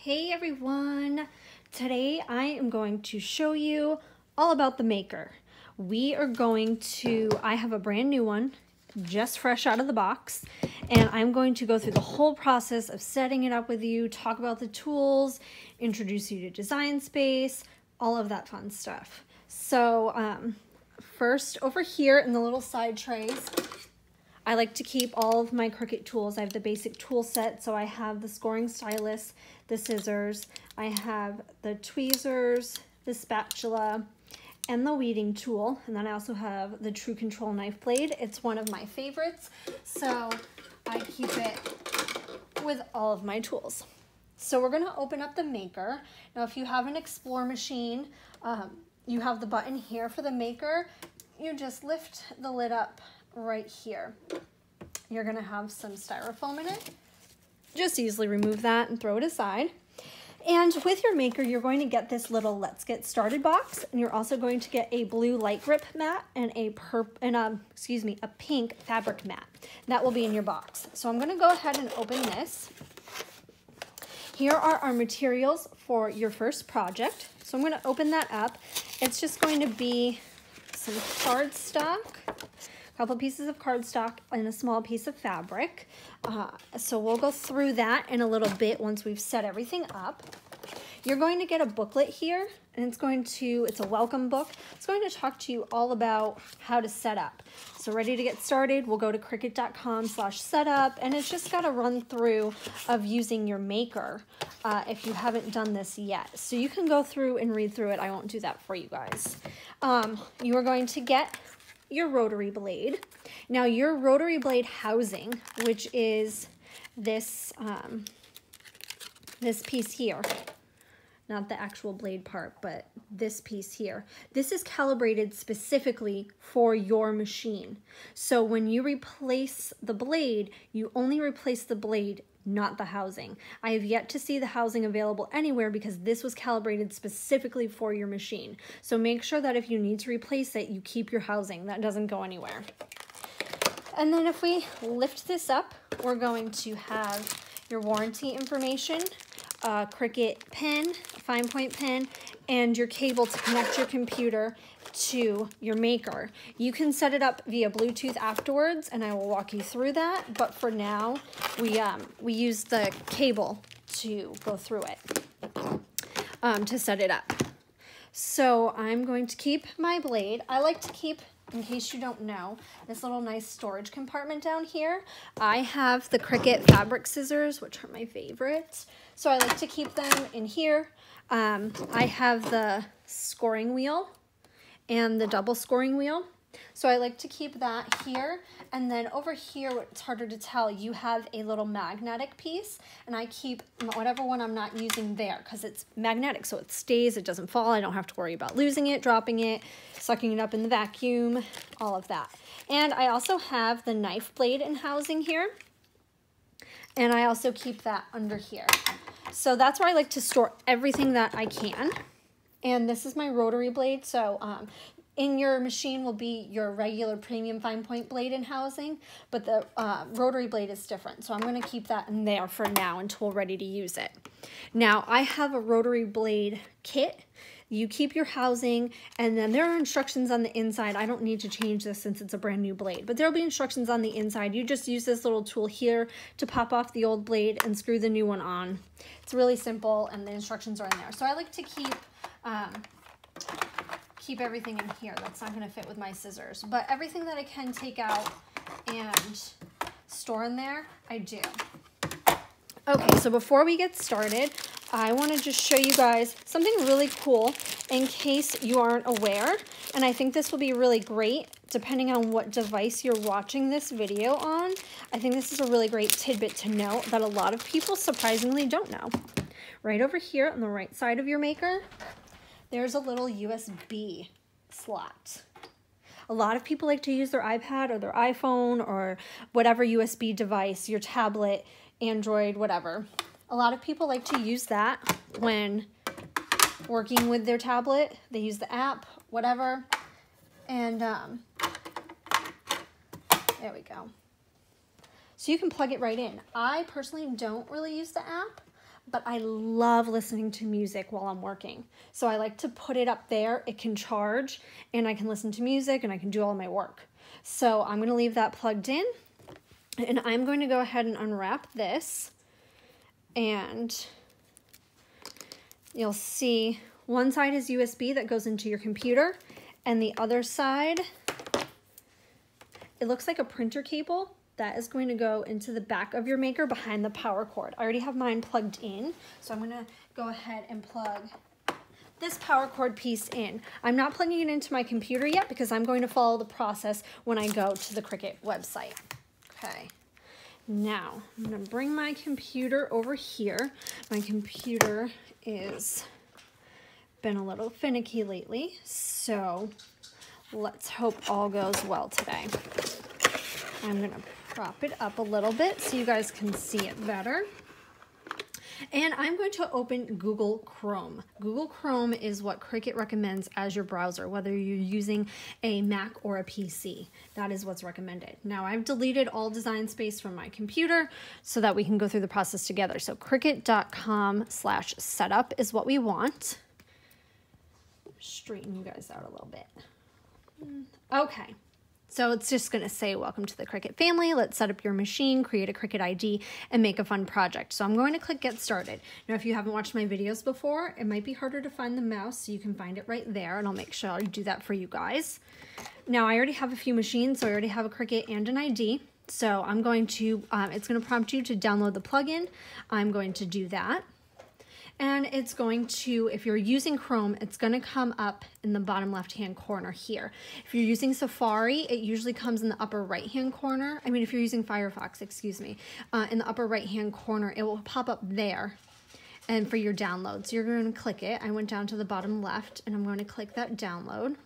Hey everyone! Today I am going to show you all about the Maker. I have a brand new one, just fresh out of the box, and I'm going to go through the whole process of setting it up with you, talk about the tools, introduce you to Design Space, all of that fun stuff. So first, over here in the little side trays, I like to keep all of my Cricut tools. I have the basic tool set, so I have the scoring stylus, the scissors, I have the tweezers, the spatula, and the weeding tool. And then I also have the True Control knife blade. It's one of my favorites, so I keep it with all of my tools. So we're gonna open up the Maker. Now if you have an Explore machine, you have the button here for the Maker. You just lift the lid up right here. You're gonna have some styrofoam in it. Just easily remove that and throw it aside. And with your Maker, you're going to get this little Let's Get Started box, and you're also going to get a blue light grip mat and a pink fabric mat. That will be in your box. So I'm gonna go ahead and open this. Here are our materials for your first project. So I'm gonna open that up. It's just going to be some cardstock, couple pieces of cardstock, and a small piece of fabric. So we'll go through that in a little bit once we've set everything up. You're going to get a booklet here, and it's a welcome book. It's going to talk to you all about how to set up. So ready to get started, we'll go to Cricut.com/setup, and it's just got a run through of using your Maker if you haven't done this yet. So you can go through and read through it. I won't do that for you guys. You are going to get your Rotary Blade. Now your Rotary Blade housing, which is this this piece here, not the actual blade part, but this piece here, this is calibrated specifically for your machine. So when you replace the blade, you only replace the blade, not the housing. I have yet to see the housing available anywhere because this was calibrated specifically for your machine. So make sure that if you need to replace it, you keep your housing. That doesn't go anywhere. And then if we lift this up, we're going to have your warranty information, a Cricut pen, a fine point pen, and your cable to connect your computer to your Maker. You can set it up via Bluetooth afterwards, and I will walk you through that, but for now we use the cable to go through it to set it up. So I'm going to keep my blade. I like to keep, in case you don't know, this little nice storage compartment down here. I have the Cricut fabric scissors, which are my favorites, so I like to keep them in here. I have the scoring wheel and the double scoring wheel, so I like to keep that here. And then over here, it's harder to tell, you have a little magnetic piece, and I keep whatever one I'm not using there because it's magnetic, so it stays, it doesn't fall. I don't have to worry about losing it, dropping it, sucking it up in the vacuum, all of that. And I also have the knife blade and housing here, and I also keep that under here. So that's where I like to store everything that I can. And this is my Rotary Blade, so in your machine will be your regular premium fine point blade and housing, but the Rotary Blade is different. So I'm gonna keep that in there for now until we're ready to use it. Now I have a Rotary Blade kit. You keep your housing, and then there are instructions on the inside. I don't need to change this since it's a brand new blade, but there'll be instructions on the inside. You just use this little tool here to pop off the old blade and screw the new one on. It's really simple, and the instructions are in there. So I like to keep everything in here. That's not gonna fit with my scissors, but everything that I can take out and store in there, I do. Okay, so before we get started, I want to just show you guys something really cool in case you aren't aware, and I think this will be really great depending on what device you're watching this video on. I think this is a really great tidbit to know that a lot of people surprisingly don't know. Right over here on the right side of your Maker, there's a little USB slot. A lot of people like to use their iPad or their iPhone or whatever USB device, your tablet, Android, whatever. A lot of people like to use that when working with their tablet. They use the app, whatever, and there we go. So you can plug it right in. I personally don't really use the app, but I love listening to music while I'm working. So I like to put it up there. It can charge and I can listen to music and I can do all my work. So I'm going to leave that plugged in, and I'm going to go ahead and unwrap this, and you'll see one side is USB that goes into your computer, and the other side, it looks like a printer cable that is going to go into the back of your Maker behind the power cord. I already have mine plugged in, so I'm going to go ahead and plug this power cord piece in. I'm not plugging it into my computer yet because I'm going to follow the process when I go to the Cricut website. Okay, now I'm going to bring my computer over here. My computer is been a little finicky lately, so let's hope all goes well today. I'm going to prop it up a little bit so you guys can see it better. And I'm going to open Google Chrome. Google Chrome is what Cricut recommends as your browser, whether you're using a Mac or a PC. That is what's recommended. Now I've deleted all design space from my computer so that we can go through the process together. So Cricut.com/setup is what we want. Straighten you guys out a little bit. Okay. So it's just going to say, welcome to the Cricut family. Let's set up your machine, create a Cricut ID, and make a fun project. So I'm going to click get started. Now, if you haven't watched my videos before, it might be harder to find the mouse, so you can find it right there, and I'll make sure I do that for you guys. Now, I already have a few machines, so I already have a Cricut and an ID. So I'm going to, it's going to prompt you to download the plugin. I'm going to do that. And it's going to, if you're using Chrome, it's going to come up in the bottom left-hand corner here. If you're using Safari, it usually comes in the upper right-hand corner. I mean, if you're using Firefox, excuse me, in the upper right-hand corner, it will pop up there. And for your downloads, you're going to click it. I went down to the bottom left, and I'm going to click that download.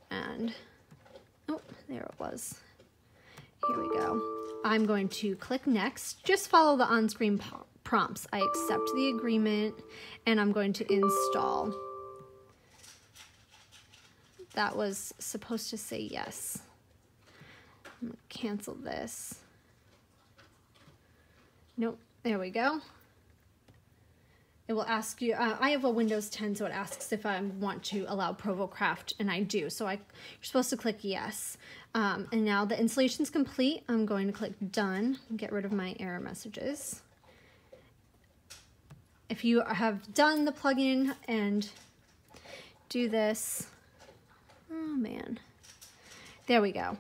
And, oh, there it was. Here we go. I'm going to click next. Just follow the on-screen prompts. I accept the agreement, and I'm going to install. That was supposed to say yes. I'm going to cancel this. Nope, there we go. It will ask you, I have a Windows 10, so it asks if I want to allow ProvoCraft, and I do. So you're supposed to click yes. And now the installation's complete. I'm going to click done and get rid of my error messages. If you have done the plugin and do this, oh man, there we go.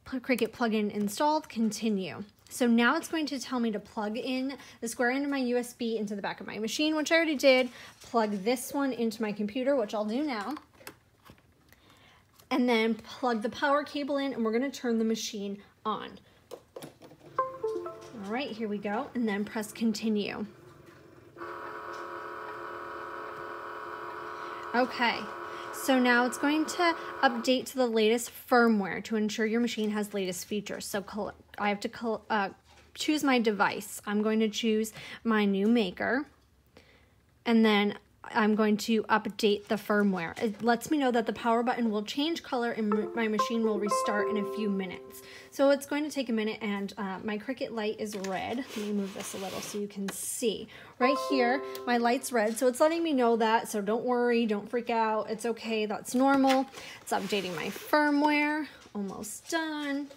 Cricut plugin installed, continue. So now it's going to tell me to plug in the square end of my USB into the back of my machine, which I already did. Plug this one into my computer, which I'll do now. And then plug the power cable in, and we're going to turn the machine on. All right, here we go. And then press continue. Okay. So now it's going to update to the latest firmware to ensure your machine has latest features. So I have to choose my device. I'm going to choose my new Maker, and then I'm going to update the firmware. It lets me know that the power button will change color and my machine will restart in a few minutes. So it's going to take a minute, and my Cricut light is red. Let me move this a little so you can see. Right here, my light's red, so it's letting me know that, so don't worry, don't freak out. It's okay, that's normal. It's updating my firmware. Almost done.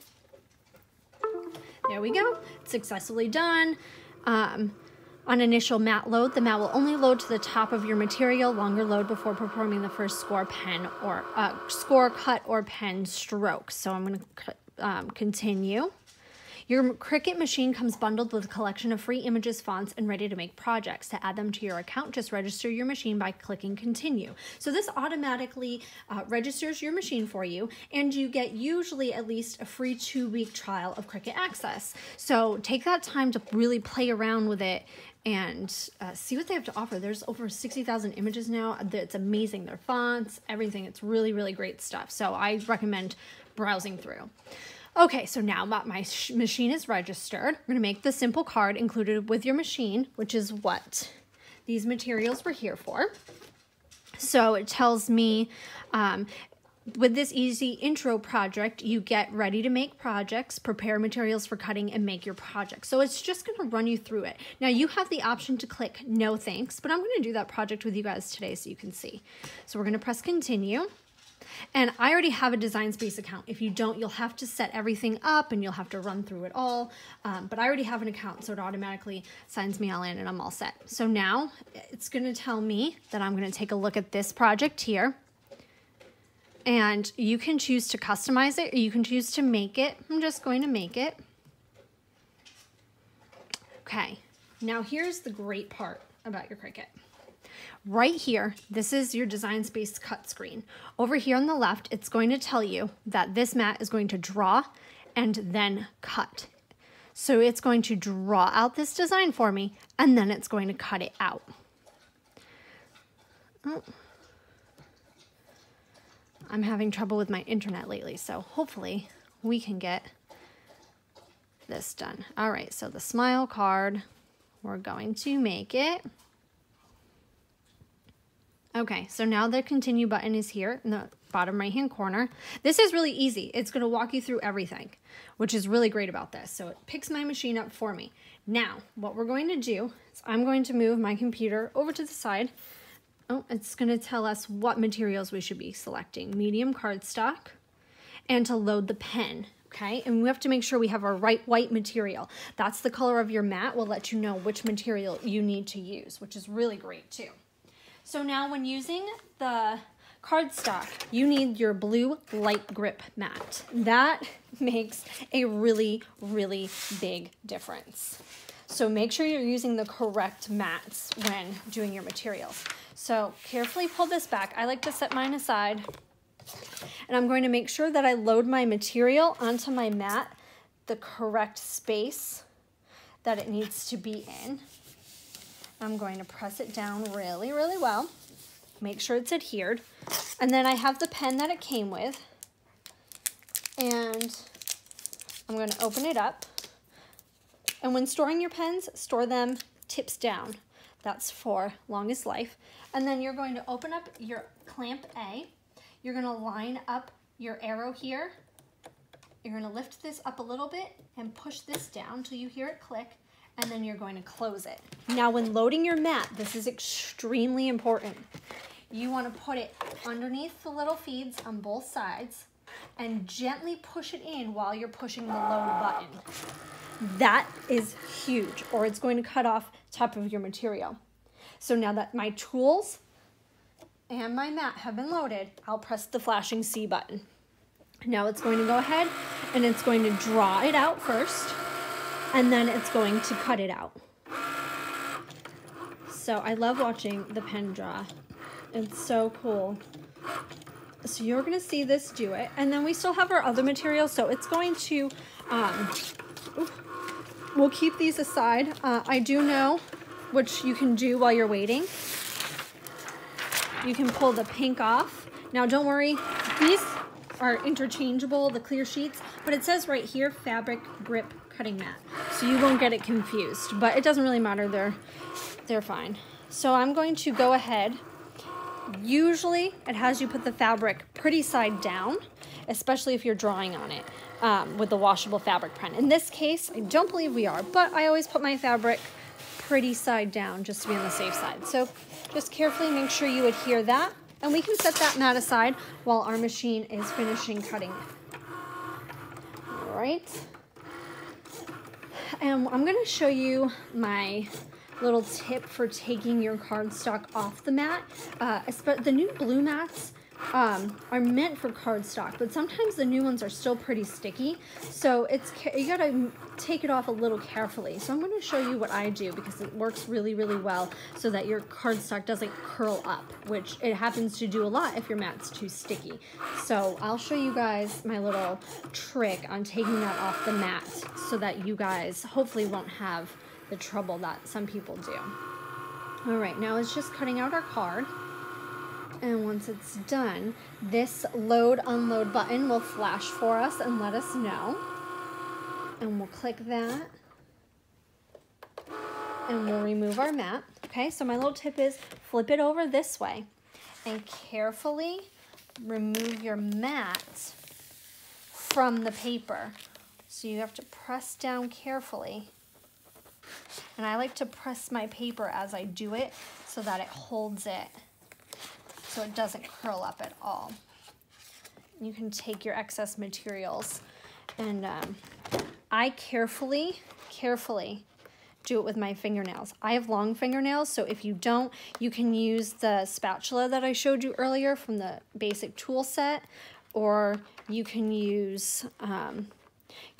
There we go, it's successfully done. On initial mat load, the mat will only load to the top of your material. Longer load before performing the first score cut or pen stroke. So I'm going to continue. Your Cricut machine comes bundled with a collection of free images, fonts, and ready-to-make projects. To add them to your account, just register your machine by clicking continue. So this automatically registers your machine for you, and you get usually at least a free 2-week trial of Cricut Access. So take that time to really play around with it and see what they have to offer. There's over 60,000 images now. It's amazing. Their fonts, everything. It's really, really great stuff. So I recommend browsing through. Okay, so now my machine is registered. We're gonna make the simple card included with your machine, which is what these materials were here for. So it tells me with this easy intro project, you get ready to make projects, prepare materials for cutting, and make your project. So it's just going to run you through it. Now you have the option to click no thanks, but I'm going to do that project with you guys today so you can see. So we're going to press continue. And I already have a Design Space account. If you don't, you'll have to set everything up and you'll have to run through it all. But I already have an account, so it automatically signs me all in and I'm all set. So now it's going to tell me that I'm going to take a look at this project here. And you can choose to customize it or you can choose to make it. I'm just going to make it. Okay, now here's the great part about your Cricut. Right here, this is your Design Space cut screen. Over here on the left, it's going to tell you that this mat is going to draw and then cut. So it's going to draw out this design for me and then it's going to cut it out. Oh. I'm having trouble with my internet lately, so hopefully we can get this done. All right, so the smile card, we're going to make it. Okay, so now the continue button is here in the bottom right hand corner. This is really easy. It's going to walk you through everything, which is really great about this. So it picks my machine up for me. Now, what we're going to do is I'm going to move my computer over to the side. Oh, it's going to tell us what materials we should be selecting. Medium cardstock, and to load the pen. Okay, and we have to make sure we have our right white material. That's the color of your mat. Will let you know which material you need to use, which is really great too. So now when using the cardstock, you need your blue light grip mat. That makes a really, really big difference. So make sure you're using the correct mats when doing your materials. So carefully pull this back. I like to set mine aside. And I'm going to make sure that I load my material onto my mat the correct space that it needs to be in. I'm going to press it down really, really well. Make sure it's adhered. And then I have the pen that it came with. And I'm going to open it up. And when storing your pens, store them tips down. That's for longest life. And then you're going to open up your clamp A. You're going to line up your arrow here. You're going to lift this up a little bit and push this down until you hear it click. And then you're going to close it. Now when loading your mat, this is extremely important. You want to put it underneath the little feeds on both sides and gently push it in while you're pushing the load button. That is huge, or it's going to cut off top of your material. So now that my tools and my mat have been loaded, I'll press the flashing C button. Now it's going to go ahead and it's going to draw it out first. And then it's going to cut it out. So I love watching the pen draw. It's so cool. So you're going to see this do it. And then we still have our other materials. So it's going to, we'll keep these aside. I do know, which you can do while you're waiting. You can pull the pink off. Now don't worry, these are interchangeable, the clear sheets, but it says right here, fabric grip cutting mat. So you won't get it confused, but it doesn't really matter, they're fine. So I'm going to go ahead. Usually it has you put the fabric pretty side down, especially if you're drawing on it with the washable fabric pen. In this case, I don't believe we are, but I always put my fabric pretty side down just to be on the safe side. So just carefully make sure you adhere that, and we can set that mat aside while our machine is finishing cutting. All right. And I'm going to show you my little tip for taking your cardstock off the mat. The new blue mats are meant for cardstock, but sometimes the new ones are still pretty sticky. So you got to take it off a little carefully. So I'm going to show you what I do because it works really, really well so that your cardstock doesn't curl up, which it happens to do a lot if your mat's too sticky. So I'll show you guys my little trick on taking that off the mat so that you guys hopefully won't have the trouble that some people do. All right, now it's just cutting out our card. And once it's done, this load unload button will flash for us and let us know. And we'll click that. And we'll remove our mat. Okay, so my little tip is flip it over this way and carefully remove your mat from the paper. So you have to press down carefully. And I like to press my paper as I do it so that it holds it so it doesn't curl up at all. You can take your excess materials, and I carefully do it with my fingernails. I have long fingernails, so if you don't, you can use the spatula that I showed you earlier from the basic tool set, or you can use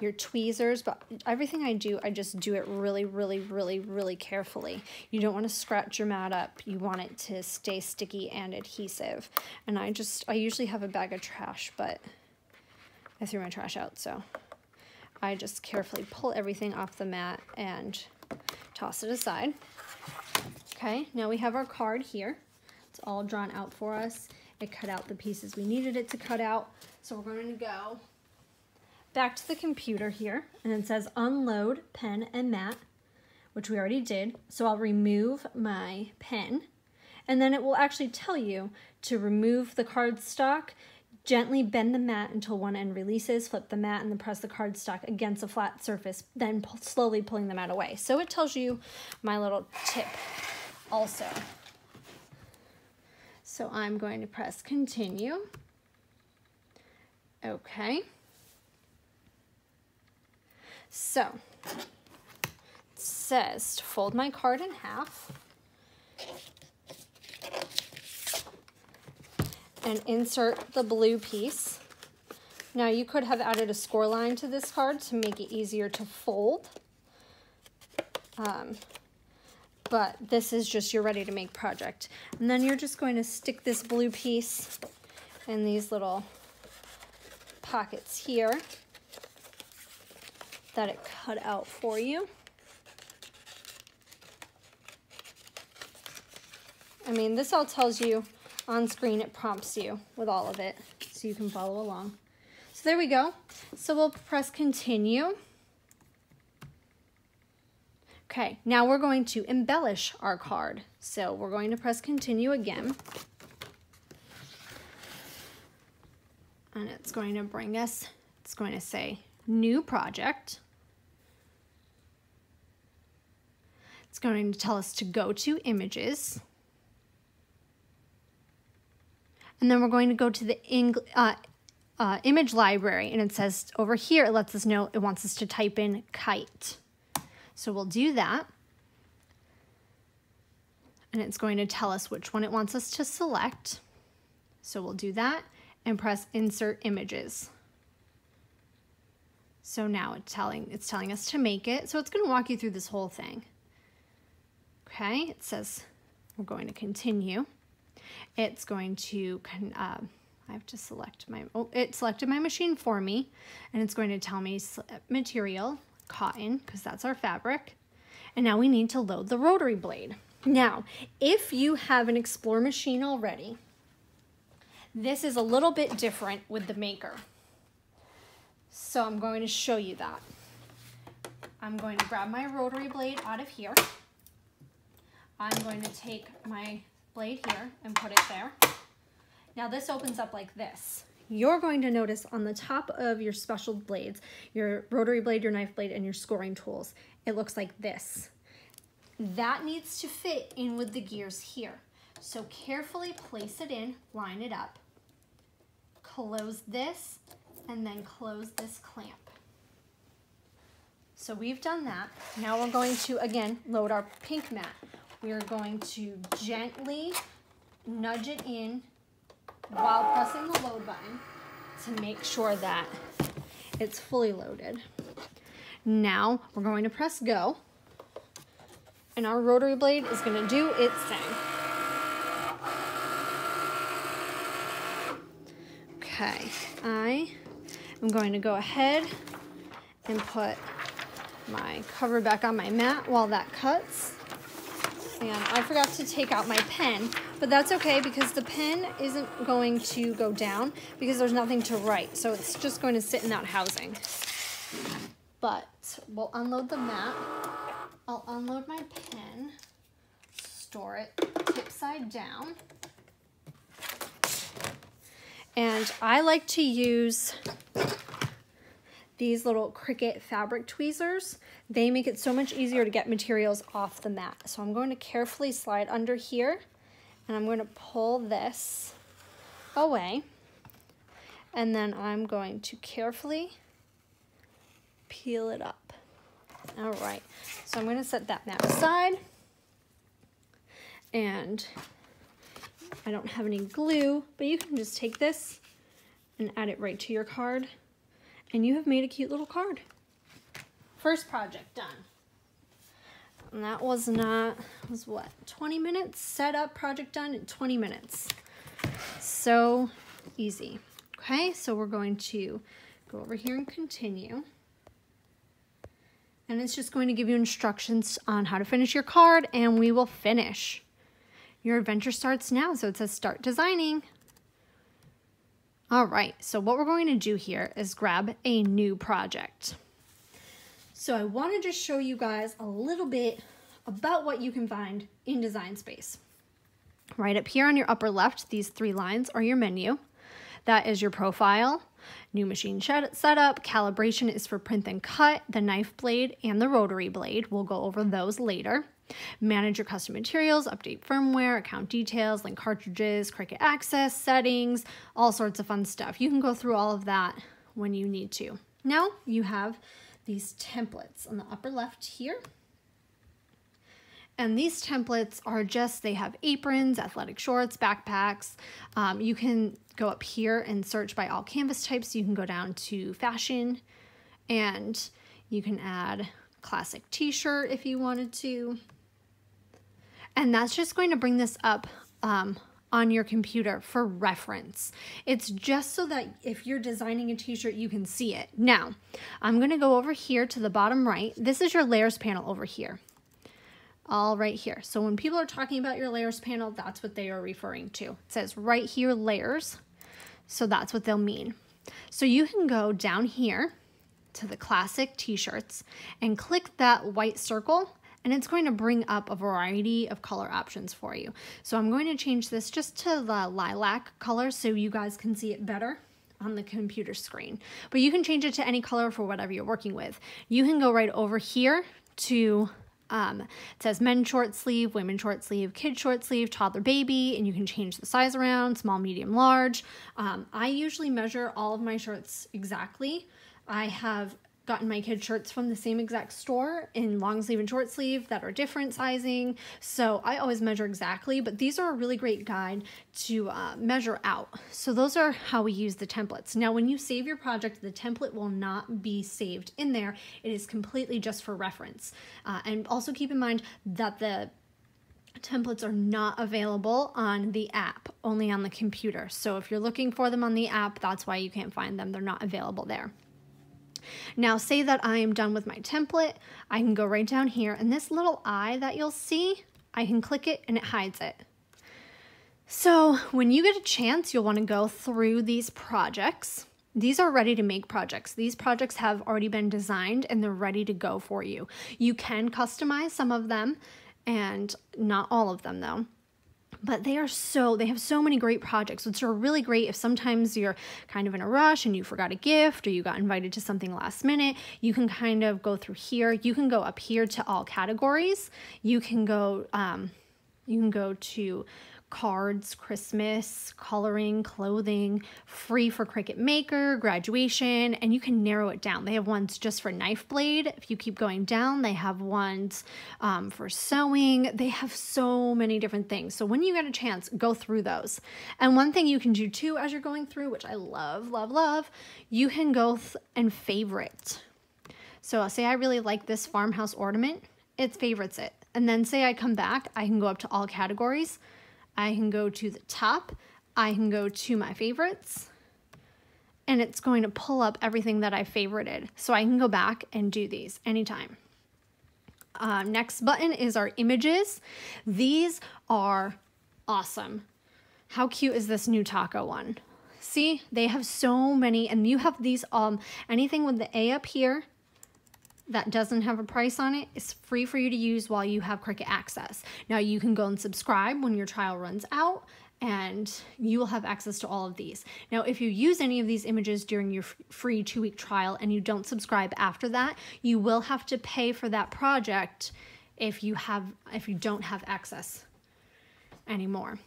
your tweezers, but everything I do, I just do it really carefully. You don't want to scratch your mat up. You want it to stay sticky and adhesive. And I usually have a bag of trash, but I threw my trash out, so I just carefully pull everything off the mat and toss it aside. Okay, now we have our card here. It's all drawn out for us. It cut out the pieces we needed it to cut out. So we're going to go back to the computer here, and it says unload pen and mat, which we already did. So I'll remove my pen, and then it will actually tell you to remove the cardstock, gently bend the mat until one end releases, flip the mat, and then press the cardstock against a flat surface, then slowly pulling the mat away. So it tells you my little tip also. So I'm going to press continue. Okay. So it says to fold my card in half and insert the blue piece. Now you could have added a score line to this card to make it easier to fold. But this is just your ready to make project. And then you're just going to stick this blue piece in these little pockets here that it cut out for you. I mean, this all tells you on screen, it prompts you with all of it so you can follow along. So there we go. So we'll press continue. Okay, now we're going to embellish our card. So we're going to press continue again. And it's going to bring us, it's going to say new project. It's going to tell us to go to images. And then we're going to go to the image library, and it says over here, it lets us know it wants us to type in kite. So we'll do that. And it's going to tell us which one it wants us to select. So we'll do that and press insert images. So now it's telling us to make it. So it's going to walk you through this whole thing. Okay, it says we're going to continue. It's going to, I have to select my, it selected my machine for me, and it's going to tell me material, cotton, because that's our fabric. And now we need to load the rotary blade. Now, if you have an Explore machine already, this is a little bit different with the Maker. So I'm going to show you that. I'm going to grab my rotary blade out of here. I'm going to take my blade here and put it there. Now this opens up like this. You're going to notice on the top of your special blades, your rotary blade, your knife blade, and your scoring tools, it looks like this. That needs to fit in with the gears here. So carefully place it in, line it up, close this, and then close this clamp. So we've done that. Now we're going to, again, load our pink mat. We are going to gently nudge it in while pressing the load button to make sure that it's fully loaded. Now we're going to press go, and our rotary blade is going to do its thing. Okay, I am going to go ahead and put my cover back on my mat while that cuts. And I forgot to take out my pen, but that's okay because the pen isn't going to go down because there's nothing to write. So it's just going to sit in that housing. But we'll unload the mat. I'll unload my pen, store it tip side down. And I like to use these little Cricut fabric tweezers. They make it so much easier to get materials off the mat. So I'm going to carefully slide under here, and I'm going to pull this away. And then I'm going to carefully peel it up. All right, so I'm going to set that mat aside. And I don't have any glue, but you can just take this and add it right to your card, and you have made a cute little card. First project done. And that was what, 20 minutes? Set up, project done in 20 minutes. So easy. Okay, so we're going to go over here and continue. And it's just going to give you instructions on how to finish your card, and we will finish. Your adventure starts now, so it says start designing. All right, so what we're going to do here is grab a new project. So I want to just show you guys a little bit about what you can find in Design Space. Right up here on your upper left, these 3 lines are your menu. That is your profile, new machine setup, calibration is for print and cut, the knife blade, and the rotary blade. We'll go over those later. Manage your custom materials, update firmware, account details, link cartridges, Cricut access, settings, all sorts of fun stuff. You can go through all of that when you need to. Now you have these templates on the upper left here. And these templates are just, they have aprons, athletic shorts, backpacks. You can go up here and search by all canvas types. You can go down to fashion, and you can add classic t-shirt if you wanted to. And that's just going to bring this up on your computer for reference. It's just so that if you're designing a t-shirt, you can see it. Now, I'm going to go over here to the bottom right. This is your layers panel over here. All right here. So when people are talking about your layers panel, that's what they are referring to. It says right here, layers. So that's what they'll mean. So you can go down here to the classic t-shirts and click that white circle, and it's going to bring up a variety of color options for you. So I'm going to change this just to the lilac color so you guys can see it better on the computer screen. But you can change it to any color for whatever you're working with. You can go right over here to it says men's short sleeve, women's short sleeve, kid short sleeve, toddler baby, and you can change the size around, small, medium, large. I usually measure all of my shirts exactly. I have gotten my kids shirts from the same exact store in long sleeve and short sleeve that are different sizing. So I always measure exactly, but these are a really great guide to measure out. So those are how we use the templates. Now, when you save your project, the template will not be saved in there. It is completely just for reference. And also keep in mind that the templates are not available on the app, only on the computer. So if you're looking for them on the app, that's why you can't find them. They're not available there. Now, say that I am done with my template, I can go right down here, and this little eye that you'll see, I can click it and it hides it. So when you get a chance, you'll want to go through these projects. These are ready to make projects. These projects have already been designed and they're ready to go for you. You can customize some of them, and not all of them though. But they have so many great projects, which are really great if sometimes you're kind of in a rush and you forgot a gift or you got invited to something last minute. You can kind of go through here. You can go up here to all categories. You can go to cards, Christmas, coloring, clothing, free for Cricut Maker, graduation, and you can narrow it down. They have ones just for knife blade. If you keep going down, they have ones for sewing. They have so many different things. So when you get a chance, go through those. And one thing you can do too as you're going through, which I love, love, love, you can go and favorite. So I'll say I really like this farmhouse ornament. It favorites it. And then say I come back, I can go up to all categories. I can go to the top, I can go to my favorites, and it's going to pull up everything that I favorited. So I can go back and do these anytime. Next button is our images. These are awesome. How cute is this new taco one? See, they have so many, and you have these, anything with the A up here that doesn't have a price on it is free for you to use while you have Cricut access. Now you can go and subscribe when your trial runs out, and you will have access to all of these. Now, if you use any of these images during your free 2-week trial and you don't subscribe after that, you will have to pay for that project if you don't have access anymore.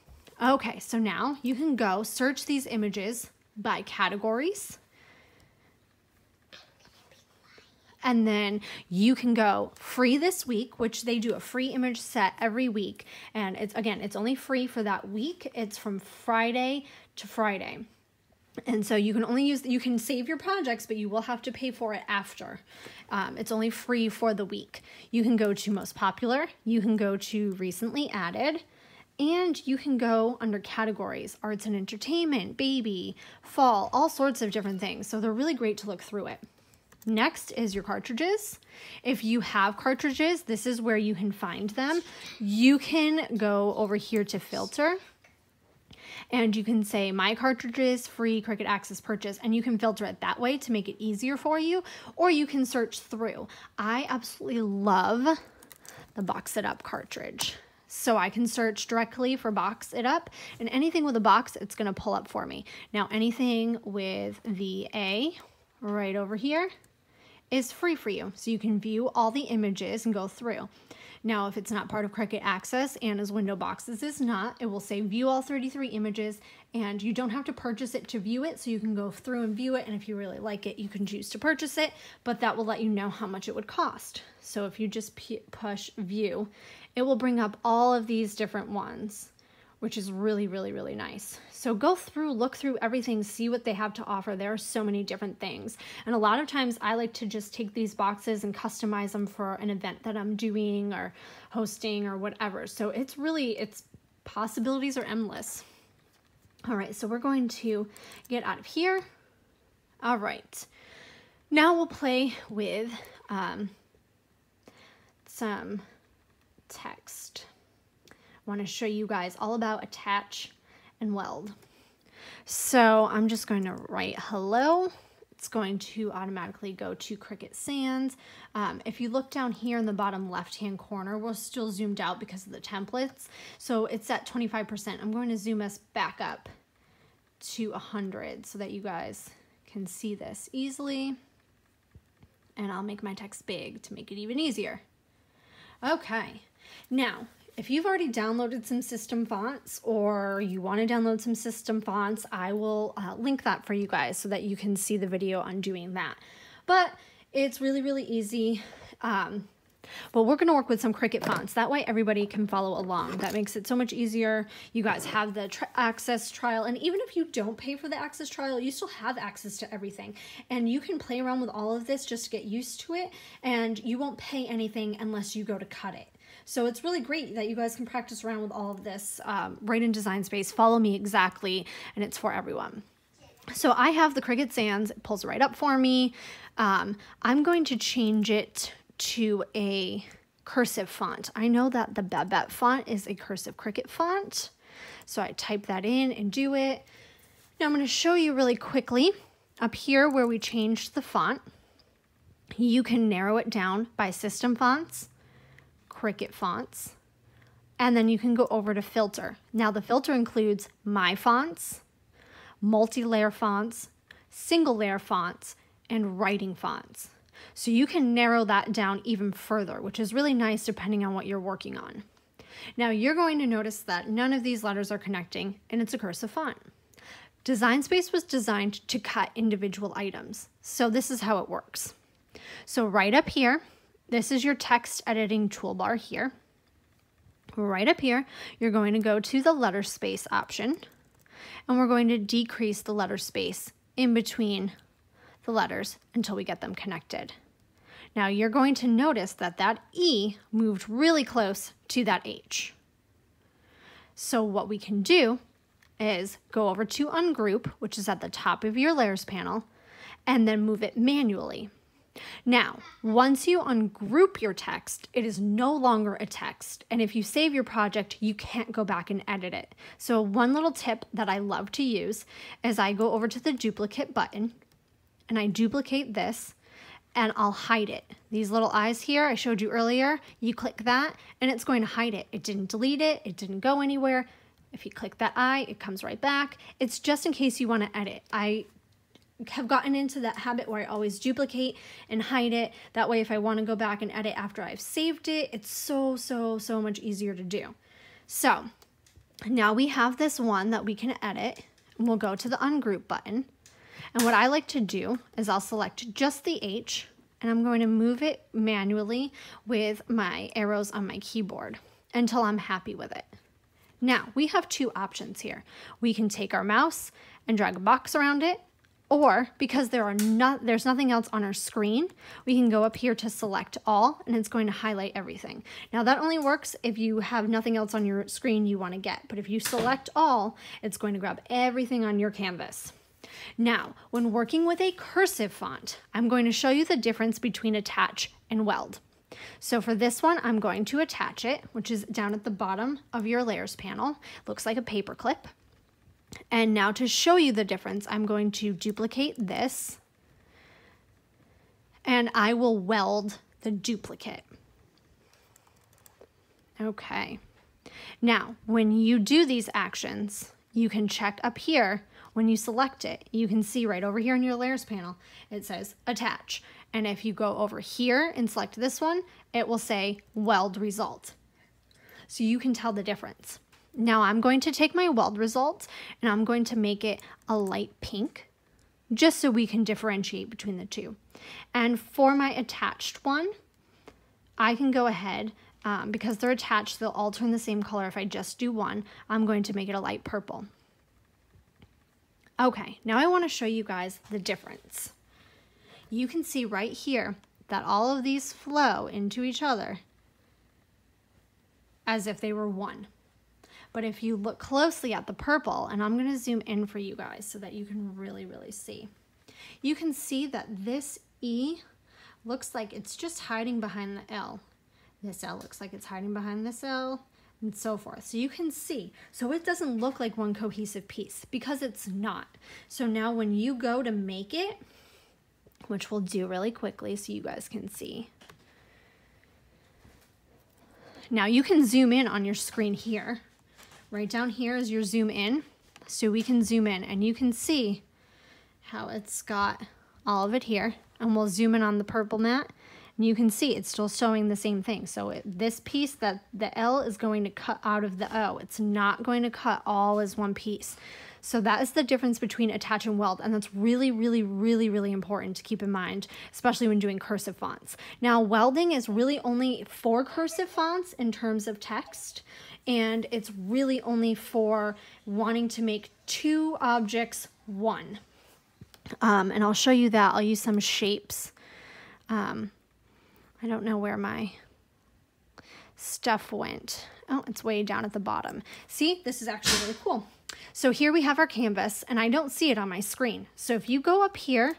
Okay, so now you can go search these images by categories. And then you can go free this week, which they do a free image set every week. And it's only free for that week. It's from Friday to Friday. And so you can save your projects, but you will have to pay for it after. It's only free for the week. You can go to most popular, you can go to recently added, and you can go under categories, arts and entertainment, baby, fall, all sorts of different things. So they're really great to look through it. Next is your cartridges. If you have cartridges, this is where you can find them. You can go over here to filter, and you can say my cartridges, free Cricut Access purchase, and you can filter it that way to make it easier for you, or you can search through. I absolutely love the Box It Up cartridge. So I can search directly for Box It Up, and anything with a box, it's gonna pull up for me. Now anything with the A right over here is free for you. So you can view all the images and go through. Now, if it's not part of Cricut Access, Anna's Window Boxes is not, it will say view all 33 images, and you don't have to purchase it to view it, so you can go through and view it, and if you really like it, you can choose to purchase it, but that will let you know how much it would cost. So if you just push view, it will bring up all of these different ones, which is really, really, really nice. So go through, look through everything, see what they have to offer. There are so many different things. And a lot of times I like to just take these boxes and customize them for an event that I'm doing or hosting or whatever. So it's possibilities are endless. All right, so we're going to get out of here. All right, now we'll play with some text. I want to show you guys all about attach and weld. So I'm just going to write hello. It's going to automatically go to Cricut Sans. If you look down here in the bottom left-hand corner, we're still zoomed out because of the templates. So it's at 25%. I'm going to zoom us back up to 100 so that you guys can see this easily. And I'll make my text big to make it even easier. Okay, now, if you've already downloaded some system fonts or you want to download some system fonts, I will link that for you guys so that you can see the video on doing that. But it's really, really easy. But we're going to work with some Cricut fonts. That way everybody can follow along. That makes it so much easier. You guys have the access trial. And even if you don't pay for the access trial, you still have access to everything. And you can play around with all of this just to get used to it. And you won't pay anything unless you go to cut it. So it's really great that you guys can practice around with all of this right in Design Space. Follow me exactly, and it's for everyone. So I have the Cricut Sans. It pulls right up for me. I'm going to change it to a cursive font. I know that the Babette font is a cursive Cricut font. So I type that in and do it. Now I'm going to show you really quickly up here where we changed the font. You can narrow it down by system fonts, Cricut fonts, and then you can go over to filter. Now the filter includes my fonts, multi-layer fonts, single layer fonts, and writing fonts. So you can narrow that down even further, which is really nice depending on what you're working on. Now you're going to notice that none of these letters are connecting, and it's a cursive font. Design Space was designed to cut individual items. So this is how it works. So right up here, this is your text editing toolbar here. Right up here, you're going to go to the letter space option, and we're going to decrease the letter space in between the letters until we get them connected. Now you're going to notice that that E moved really close to that H. So what we can do is go over to Ungroup, which is at the top of your layers panel, and then move it manually. Now, once you ungroup your text, it is no longer a text. And if you save your project, you can't go back and edit it. So one little tip that I love to use is I go over to the duplicate button and I duplicate this and I'll hide it. These little eyes here I showed you earlier, you click that and it's going to hide it. It didn't delete it. It didn't go anywhere. If you click that eye, it comes right back. It's just in case you want to edit. I have gotten into that habit where I always duplicate and hide it. That way, if I want to go back and edit after I've saved it, it's so much easier to do. So now we have this one that we can edit, and we'll go to the Ungroup button. And what I like to do is I'll select just the H, and I'm going to move it manually with my arrows on my keyboard until I'm happy with it. Now, we have two options here. We can take our mouse and drag a box around it, or because there's nothing else on our screen, we can go up here to select all, and it's going to highlight everything. Now, that only works if you have nothing else on your screen you want to get, but if you select all, it's going to grab everything on your canvas. Now, when working with a cursive font, I'm going to show you the difference between attach and weld. So for this one, I'm going to attach it, which is down at the bottom of your layers panel. Looks like a paper clip. And now to show you the difference, I'm going to duplicate this, and I will weld the duplicate. Okay. Now, when you do these actions, you can check up here. When you select it, you can see right over here in your layers panel, it says attach. And if you go over here and select this one, it will say weld result. So you can tell the difference. Now I'm going to take my weld result and I'm going to make it a light pink, just so we can differentiate between the two. And for my attached one, I can go ahead, because they're attached, they'll all turn the same color if I just do one. I'm going to make it a light purple. Okay, now I want to show you guys the difference. You can see right here that all of these flow into each other as if they were one. But if you look closely at the purple, and I'm going to zoom in for you guys so that you can really see, you can see that this E looks like it's just hiding behind the L. This L looks like it's hiding behind this L, and so forth. So you can see, so it doesn't look like one cohesive piece because it's not. So now when you go to make it, which we'll do really quickly so you guys can see. Now you can zoom in on your screen here. Right down here is your zoom in, so we can zoom in and you can see how it's got all of it here. And we'll zoom in on the purple mat and you can see it's still showing the same thing. So this piece, that the L is going to cut out of the O. It's not going to cut all as one piece. So that is the difference between attach and weld, and that's really important to keep in mind, especially when doing cursive fonts. Now, welding is really only for cursive fonts in terms of text, and it's really only for wanting to make two objects one. And I'll show you that. I'll use some shapes. I don't know where my stuff went. Oh, it's way down at the bottom. See, this is actually really cool. So here we have our canvas, and I don't see it on my screen. So if you go up here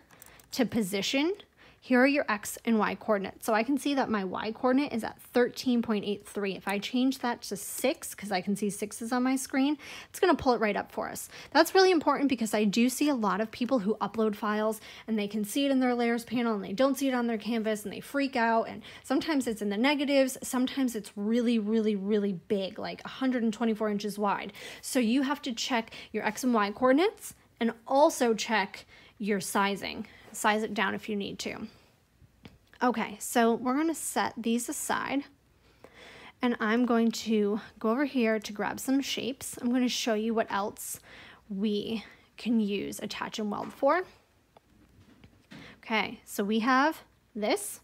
to position, here are your X and Y coordinates. So I can see that my Y coordinate is at 13.83. If I change that to 6, because I can see 6s on my screen, it's going to pull it right up for us. That's really important because I do see a lot of people who upload files and they can see it in their layers panel and they don't see it on their canvas and they freak out. And sometimes it's in the negatives. Sometimes it's really big, like 124 inches wide. So you have to check your X and Y coordinates and also check your sizing. Size it down if you need to. Okay, so we're going to set these aside, and I'm going to go over here to grab some shapes. I'm going to show you what else we can use attach and weld for. Okay, so we have this,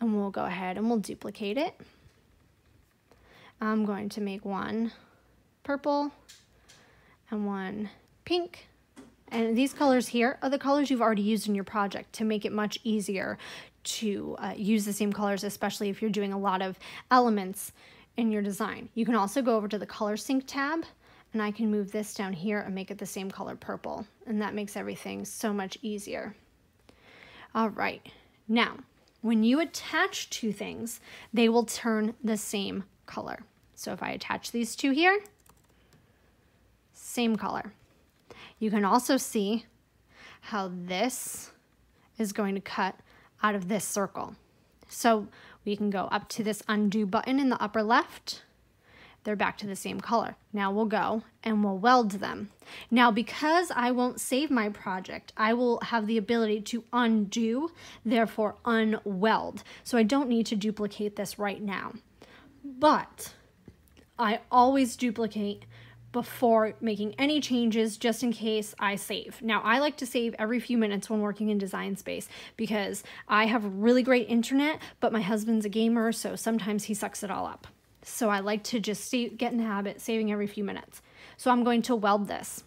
and we'll go ahead and we'll duplicate it. I'm going to make one purple and one pink. And these colors here are the colors you've already used in your project to make it much easier to use the same colors, especially if you're doing a lot of elements in your design. You can also go over to the color sync tab, and I can move this down here and make it the same color purple. And that makes everything so much easier. All right, now when you attach two things, they will turn the same color. So if I attach these two here, same color. You can also see how this is going to cut out of this circle. So we can go up to this undo button in the upper left, they're back to the same color. Now we'll go and we'll weld them. Now, because I won't save my project, I will have the ability to undo, therefore unweld. So I don't need to duplicate this right now. But I always duplicate before making any changes, just in case I save. Now, I like to save every few minutes when working in Design Space because I have really great internet, but my husband's a gamer, so sometimes he sucks it all up. So I like to just get in the habit saving every few minutes. So I'm going to weld this.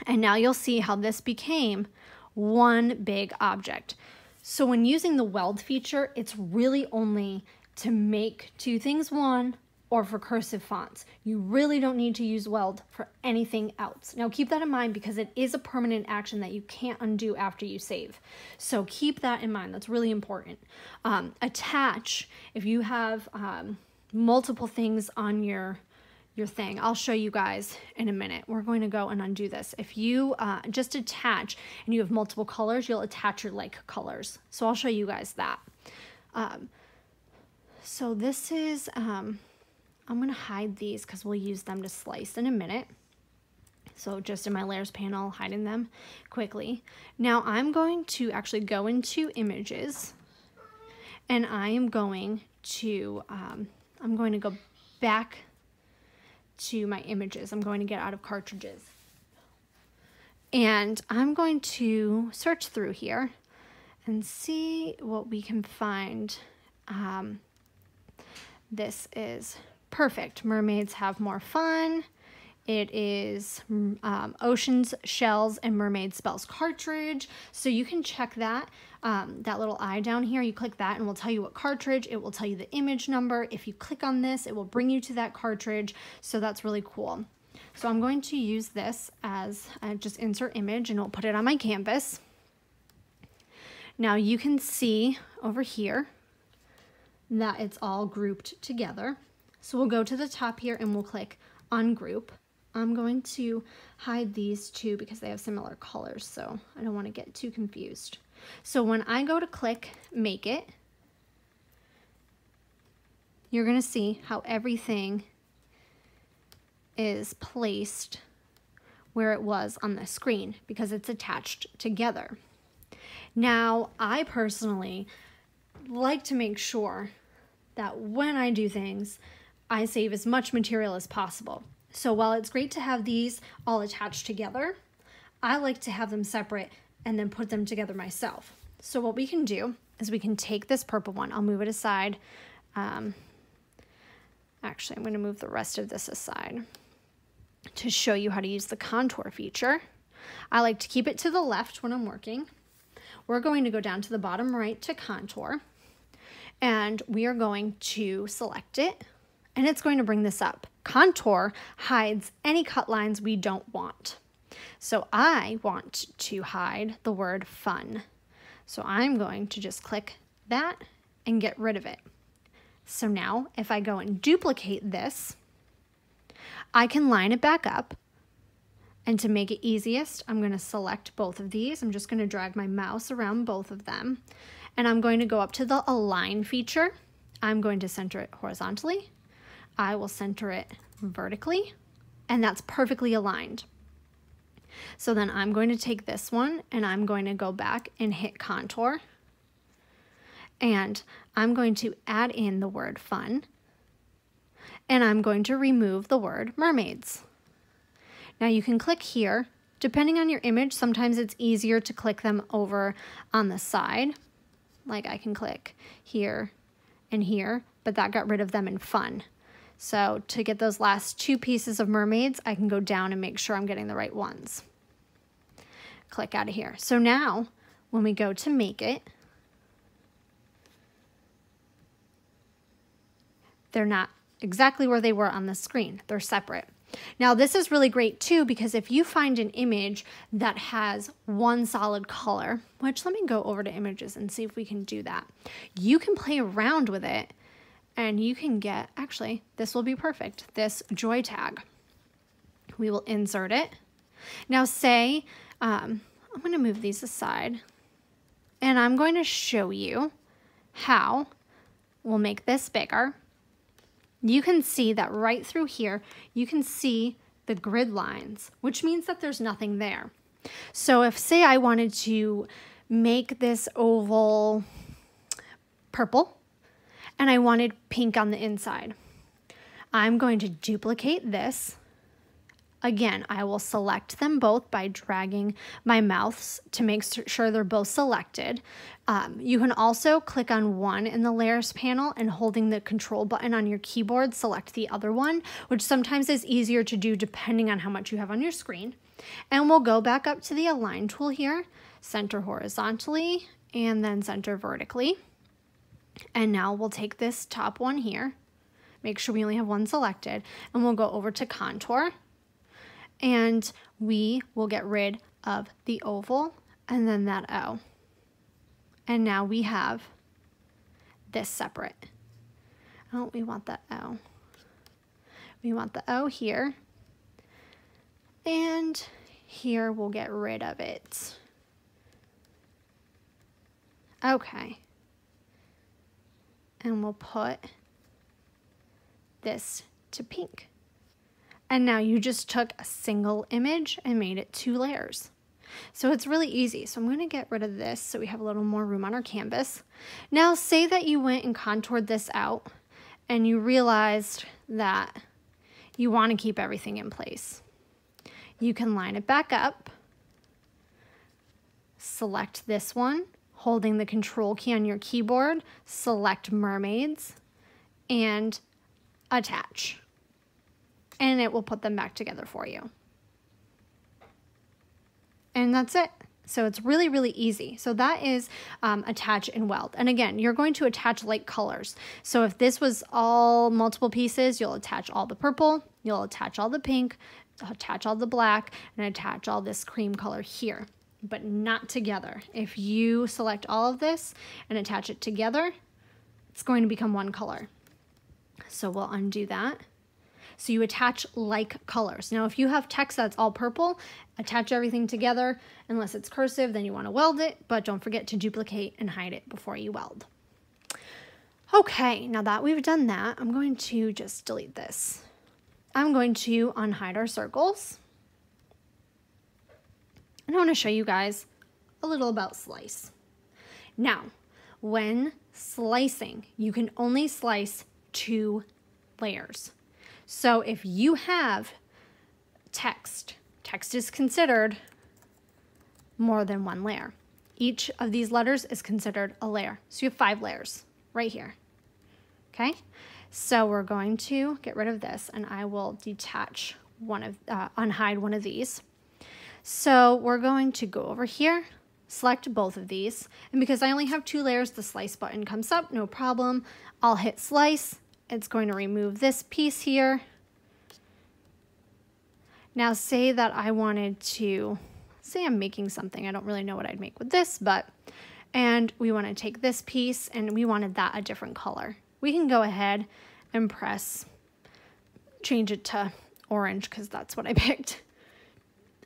And now you'll see how this became one big object. So when using the weld feature, it's really only to make two things one, or for cursive fonts. You really don't need to use weld for anything else. Now keep that in mind because it is a permanent action that you can't undo after you save. So keep that in mind, that's really important. Attach, if you have multiple things on your thing, I'll show you guys in a minute. We're going to go and undo this. If you just attach and you have multiple colors, you'll attach your like colors. So I'll show you guys that. So this is, I'm going to hide these because we'll use them to slice in a minute. So just in my layers panel, hiding them quickly. Now I'm going to actually go into images and I am going to go back to my images. I'm going to get out of cartridges. And I'm going to search through here and see what we can find. This is perfect. Mermaids have more fun. It is Oceans, Shells, and Mermaid Spells cartridge. So you can check that, that little eye down here. You click that and it will tell you what cartridge. It will tell you the image number. If you click on this, it will bring you to that cartridge. So that's really cool. So I'm going to use this as just insert image and it'll put it on my canvas. Now you can see over here that it's all grouped together. So we'll go to the top here and we'll click Ungroup. I'm going to hide these two because they have similar colors, so I don't want to get too confused. So when I go to click Make It, you're going to see how everything is placed where it was on the screen because it's attached together. Now, I personally like to make sure that when I do things, I save as much material as possible. So while it's great to have these all attached together, I like to have them separate and then put them together myself. So what we can do is we can take this purple one. I'll move it aside. Actually, I'm going to move the rest of this aside to show you how to use the contour feature. I like to keep it to the left when I'm working. We're going to go down to the bottom right to contour, and we are going to select it, and it's going to bring this up. Contour hides any cut lines we don't want. So I want to hide the word fun. So I'm going to just click that and get rid of it. So now if I go and duplicate this, I can line it back up. And to make it easiest, I'm going to select both of these. I'm just going to drag my mouse around both of them. And I'm going to go up to the Align feature. I'm going to center it horizontally. I will center it vertically. And that's perfectly aligned. So then I'm going to take this one and I'm going to go back and hit Contour. And I'm going to add in the word fun. And I'm going to remove the word mermaids. Now you can click here. Depending on your image, sometimes it's easier to click them over on the side. Like I can click here and here, but that got rid of them in fun. So to get those last two pieces of mermaids, I can go down and make sure I'm getting the right ones. Click out of here. So now when we go to make it, they're not exactly where they were on the screen. They're separate. Now this is really great too, because if you find an image that has one solid color, which let me go over to images and see if we can do that. You can play around with it and you can get, actually, this will be perfect, this joy tag. We will insert it. Now say, I'm going to move these aside and I'm going to show you how we'll make this bigger. you can see that right through here, you can see the grid lines, which means that there's nothing there. So if, say, I wanted to make this oval purple and I wanted pink on the inside, I'm going to duplicate this. Again, I will select them both by dragging my mouse to make sure they're both selected. You can also click on one in the layers panel and holding the control button on your keyboard, select the other one, which sometimes is easier to do depending on how much you have on your screen. And we'll go back up to the align tool here, center horizontally, and then center vertically. And now we'll take this top one here, make sure we only have one selected, and we'll go over to contour. And we will get rid of the oval and then that O. And now we have this separate. Oh, we want that O. We want the O here. And here we'll get rid of it. Okay. And we'll put this to pink. And now you just took a single image and made it 2 layers. So it's really easy. So I'm going to get rid of this so we have a little more room on our canvas. Now say that you went and contoured this out and you realized that you want to keep everything in place. You can line it back up, select this one, holding the control key on your keyboard, select mermaids, and attach. And it will put them back together for you. And that's it. So it's really, really easy. So that is attach and weld. And again, you're going to attach like colors. So if this was all multiple pieces, you'll attach all the purple, you'll attach all the pink, attach all the black, and attach all this cream color here, but not together. If you select all of this and attach it together, it's going to become one color. So we'll undo that. So you attach like colors. Now, if you have text that's all purple, attach everything together. Unless it's cursive, then you want to weld it, but don't forget to duplicate and hide it before you weld. Okay, now that we've done that, I'm going to just delete this. I'm going to unhide our circles. And I want to show you guys a little about slice. Now, when slicing, you can only slice 2 layers. So if you have text is considered more than 1 layer. Each of these letters is considered a layer. So you have 5 layers right here. Okay, so we're going to get rid of this and I will detach unhide one of these. So we're going to go over here, select both of these. And because I only have 2 layers, the slice button comes up, no problem. I'll hit slice. It's going to remove this piece here. Now say that I wanted to, say I'm making something. I don't really know what I'd make with this, and we want to take this piece and we wanted that a different color. We can go ahead and change it to orange because that's what I picked.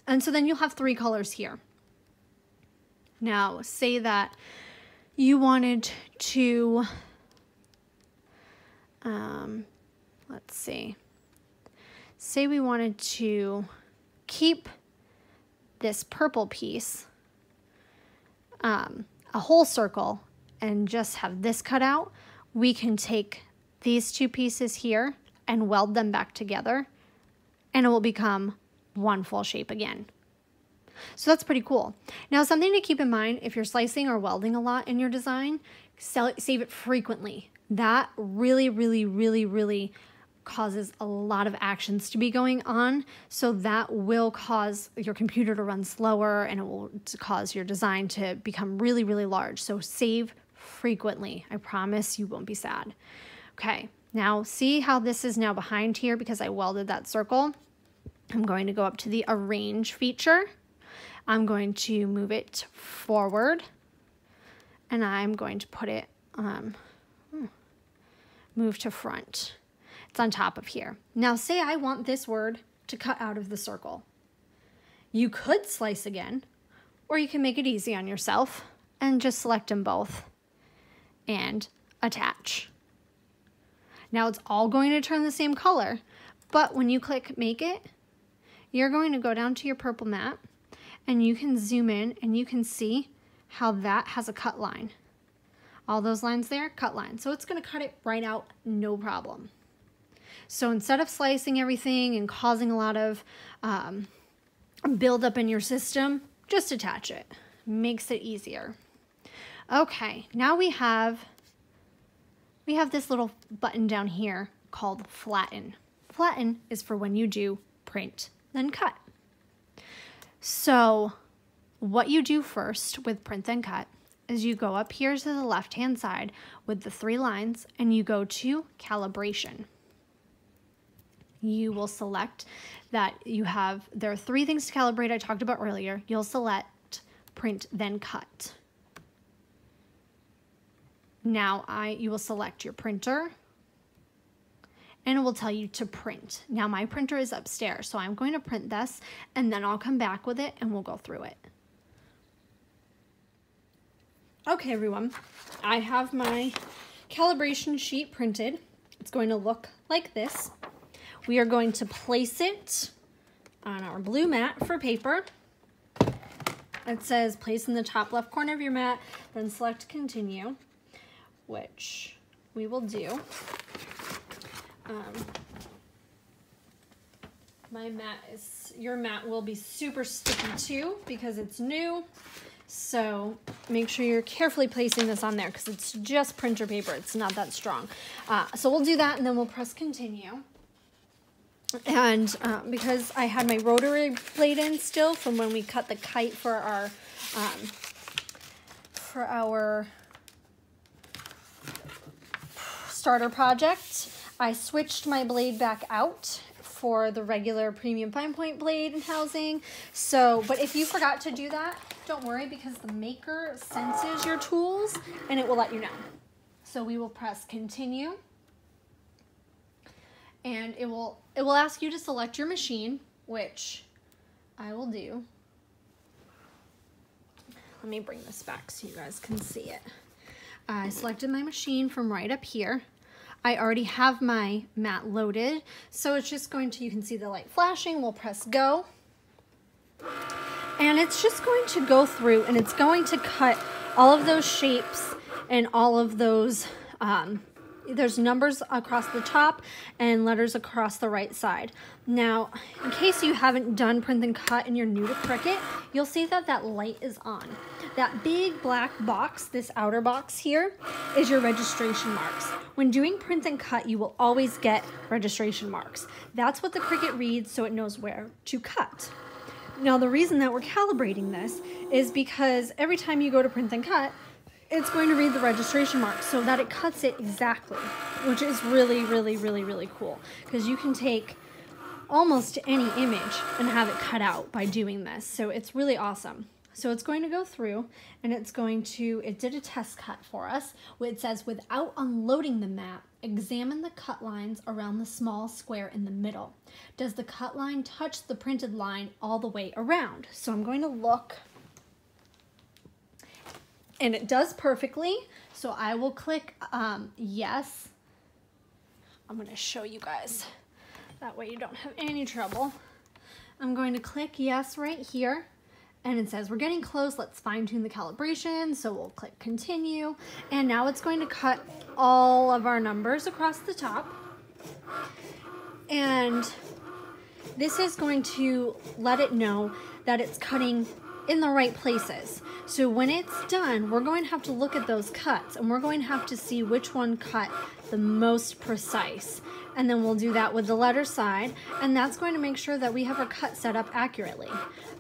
And so then you'll have 3 colors here. Now say that you wanted to, let's see. Say we wanted to keep this purple piece a whole circle and just have this cut out. We can take these 2 pieces here and weld them back together and it will become one full shape again. So that's pretty cool. Now, something to keep in mind if you're slicing or welding a lot in your design, save it frequently. That really, really, really, really causes a lot of actions to be going on. So that will cause your computer to run slower and it will cause your design to become really, really large. So save frequently. I promise you won't be sad. Okay, now see how this is now behind here because I welded that circle. I'm going to go up to the arrange feature. I'm going to move it forward and I'm going to put it, move to front. It's on top of here. Now say I want this word to cut out of the circle. You could slice again, or you can make it easy on yourself and just select them both and attach. Now it's all going to turn the same color, but when you click Make It, you're going to go down to your purple mat and you can zoom in and you can see how that has a cut line. All those lines there, cut line. So it's going to cut it right out, no problem. So instead of slicing everything and causing a lot of buildup in your system, just attach it. Makes it easier. Okay, now we have this little button down here called Flatten. Flatten is for when you do print, then cut. So what you do first with print, then cut is you go up here to the left-hand side with the 3 lines and you go to Calibration. You will select that there are 3 things to calibrate I talked about earlier. You'll select print, then cut. Now you will select your printer and it will tell you to print. Now my printer is upstairs, so I'm going to print this and then I'll come back with it and we'll go through it. Okay everyone, I have my calibration sheet printed. It's going to look like this. We are going to place it on our blue mat for paper. It says place in the top left corner of your mat, then select continue, which we will do. Your mat will be super sticky too because it's new. So make sure you're carefully placing this on there because it's just printer paper. It's not that strong. So we'll do that and then we'll press continue. And because I had my Rotary Blade in still from when we cut the kite for our starter project, I switched my blade back out for the regular premium fine point blade and housing. So, but if you forgot to do that, don't worry because the Maker senses your tools and it will let you know. So we will press continue and it will ask you to select your machine, which I will do. Let me bring this back so you guys can see it. I selected my machine from right up here. I already have my mat loaded, so it's just going to, you can see the light flashing, we'll press go. And it's just going to go through and it's going to cut all of those shapes and all of those, there's numbers across the top and letters across the right side. Now, in case you haven't done print and cut and you're new to Cricut, you'll see that that light is on. That big black box, this outer box here, is your registration marks. When doing print and cut, you will always get registration marks. That's what the Cricut reads so it knows where to cut. Now, the reason that we're calibrating this is because every time you go to print and cut, it's going to read the registration mark so that it cuts it exactly, which is really, really, really, really cool because you can take almost any image and have it cut out by doing this. So it's really awesome. So it's going to go through and it's going to, it did a test cut for us where it says without unloading the mat, examine the cut lines around the small square in the middle. Does the cut line touch the printed line all the way around? So I'm going to look. And it does perfectly, so I will click yes. I'm going to show you guys. That way you don't have any trouble. I'm going to click yes right here. And it says we're getting close, let's fine tune the calibration. So we'll click continue. And now it's going to cut all of our numbers across the top. And this is going to let it know that it's cutting in the right places. So when it's done, we're going to have to look at those cuts and we're going to have to see which one cut the most precise. And then we'll do that with the letter side, and that's going to make sure that we have our cut set up accurately.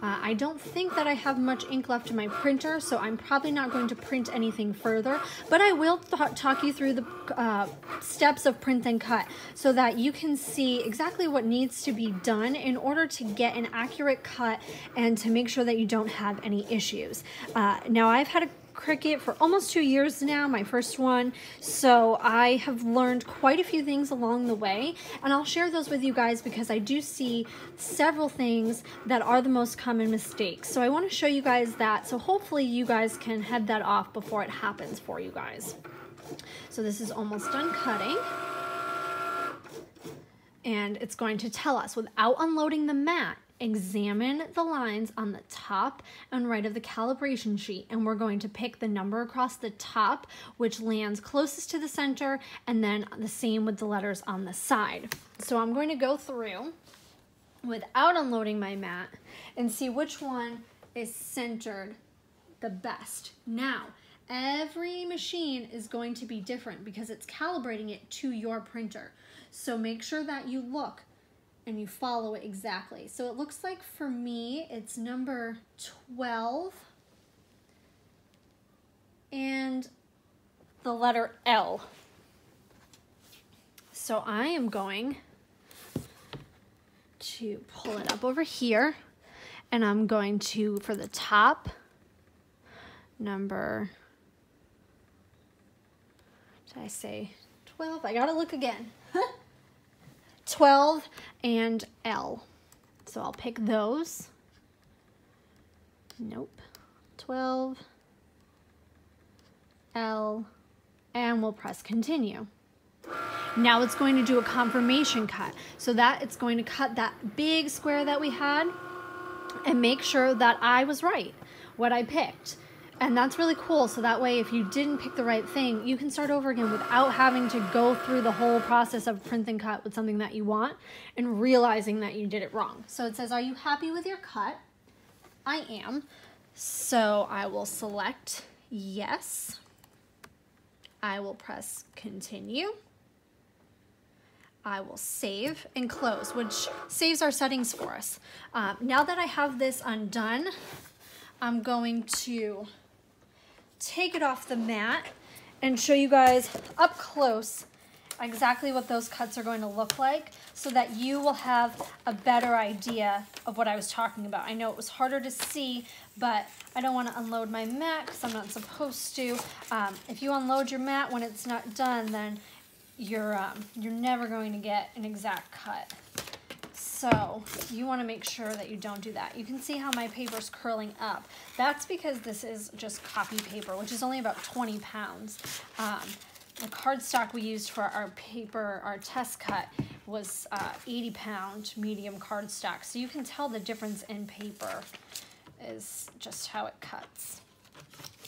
I don't think that I have much ink left in my printer, so I'm probably not going to print anything further, but I will talk you through the steps of print and cut so that you can see exactly what needs to be done in order to get an accurate cut and to make sure that you don't have any issues. Now I've had a Cricut for almost 2 years now, my first one, so I have learned quite a few things along the way, and I'll share those with you guys because I do see several things that are the most common mistakes. So I want to show you guys that, so hopefully you guys can head that off before it happens for you guys. So this is almost done cutting. and it's going to tell us, without unloading the mat, examine the lines on the top and right of the calibration sheet, and we're going to pick the number across the top which lands closest to the center, and then the same with the letters on the side. So I'm going to go through without unloading my mat and see which one is centered the best. Now, every machine is going to be different because it's calibrating it to your printer. So make sure that you look and you follow it exactly. So it looks like for me, it's number 12 and the letter L. So I am going to pull it up over here, and I'm going to, for the top, number, did I say 12? I gotta look again. 12 and L. So I'll pick those. Nope. 12, L, and we'll press continue. Now it's going to do a confirmation cut. So that it's going to cut that big square that we had and make sure that I was right, what I picked. And that's really cool. So that way, if you didn't pick the right thing, you can start over again without having to go through the whole process of print and cut with something that you want and realizing that you did it wrong. So it says, are you happy with your cut? I am. So I will select yes. I will press continue. I will save and close, which saves our settings for us. Now that I have this undone, I'm going to take it off the mat and show you guys up close exactly what those cuts are going to look like so that you will have a better idea of what I was talking about. I know it was harder to see, but I don't want to unload my mat because I'm not supposed to. If you unload your mat when it's not done, then you're never going to get an exact cut. So you want to make sure that you don't do that. You can see how my paper's curling up. That's because this is just copy paper, which is only about 20 pounds. The cardstock we used for our paper, our test cut, was 80-pound medium cardstock. So you can tell the difference in paper is just how it cuts.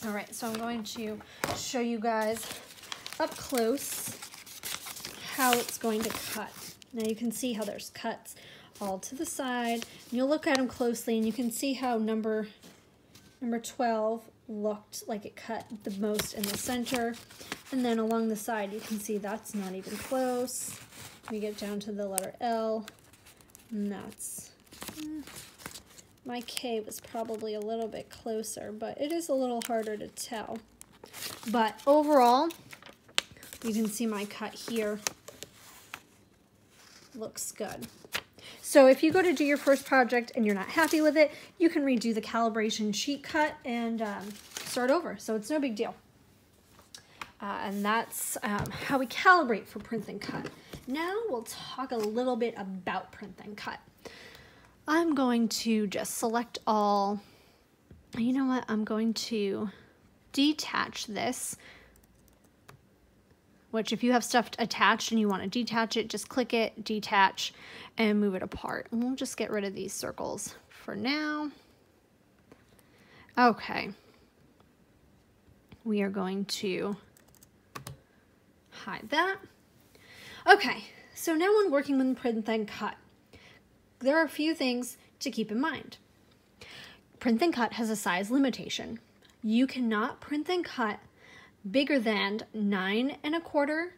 All right, so I'm going to show you guys up close how it's going to cut. Now you can see how there's cuts all to the side. You'll look at them closely and you can see how number 12 looked like it cut the most in the center. And then along the side you can see that's not even close. We get down to the letter L, and that's, my K was probably a little bit closer, but it is a little harder to tell. But overall, you can see my cut here looks good. So if you go to do your first project and you're not happy with it, you can redo the calibration sheet cut and start over. So it's no big deal. And that's how we calibrate for print and cut. Now we'll talk a little bit about print and cut. I'm going to just select all. You know what? I'm going to detach this, which if you have stuff attached and you want to detach it, just click it, detach, and move it apart. And we'll just get rid of these circles for now. Okay. We are going to hide that. Okay, so now when working with print and cut, there are a few things to keep in mind. Print and cut has a size limitation. You cannot print and cut bigger than 9 1/4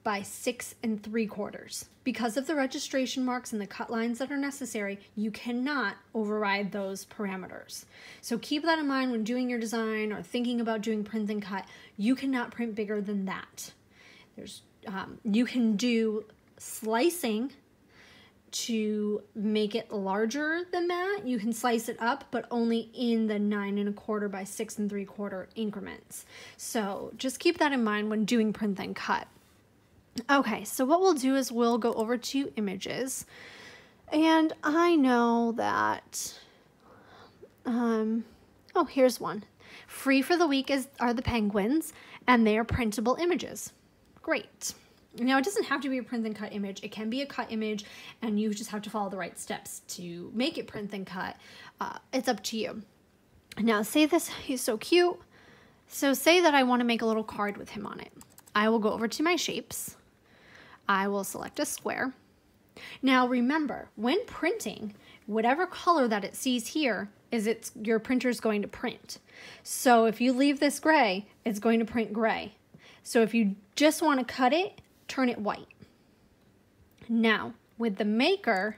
by 6 3/4. Because of the registration marks and the cut lines that are necessary, you cannot override those parameters. So keep that in mind when doing your design or thinking about doing print and cut. You cannot print bigger than that. You can do slicing to make it larger than that. You can slice it up, but only in the 9 1/4 by 6 3/4 increments. So just keep that in mind when doing print and cut. Okay, so what we'll do is we'll go over to images. And I know that, oh, here's one. Free for the week are the penguins, and they are printable images. Great. Now, it doesn't have to be a print and cut image. It can be a cut image, and you just have to follow the right steps to make it print and cut. It's up to you. Now, say this, he's so cute. So say that I want to make a little card with him on it. I will go over to my shapes. I will select a square. Now, remember, when printing, whatever color that it sees here is your printer's going to print. So if you leave this gray, it's going to print gray. So if you just want to cut it, turn it white. Now, with the Maker,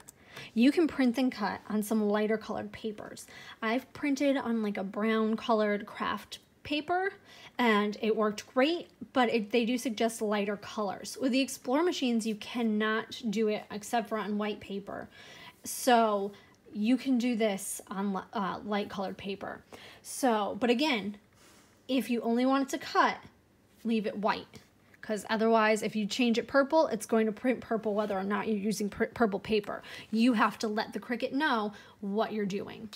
you can print and cut on some lighter colored papers. I've printed on like a brown colored craft paper and it worked great, but they do suggest lighter colors. With the Explorer machines, you cannot do it except for on white paper. So you can do this on light colored paper. So, but again, if you only want it to cut, leave it white. Because otherwise, if you change it purple, it's going to print purple whether or not you're using purple paper. You have to let the Cricut know what you're doing.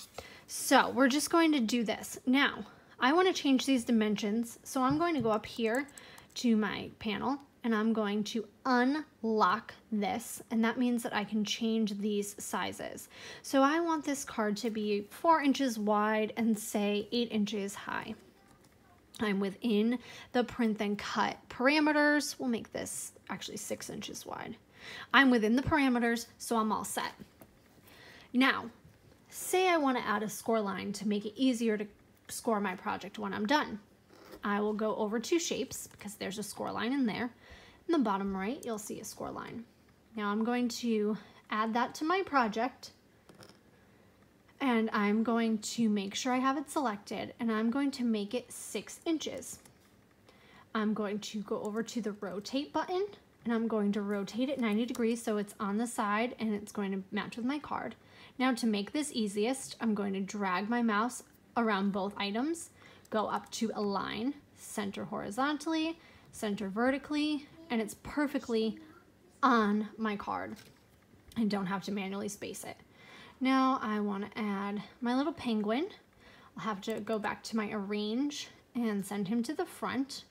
So we're just going to do this. Now, I want to change these dimensions. So I'm going to go up here to my panel and I'm going to unlock this. And that means that I can change these sizes. So I want this card to be 4 inches wide and say 8 inches high. I'm within the print and cut parameters. We'll make this actually 6 inches wide. I'm within the parameters, so I'm all set. Now, say I want to add a score line to make it easier to score my project when I'm done. I will go over to shapes because there's a score line in there. In the bottom right, you'll see a score line. Now I'm going to add that to my project. And I'm going to make sure I have it selected and I'm going to make it 6 inches. I'm going to go over to the rotate button and I'm going to rotate it 90 degrees so it's on the side and it's going to match with my card. Now to make this easiest, I'm going to drag my mouse around both items, go up to align, center horizontally, center vertically, and it's perfectly on my card. I don't have to manually space it. Now I want to add my little penguin. I'll have to go back to my arrange and send him to the front.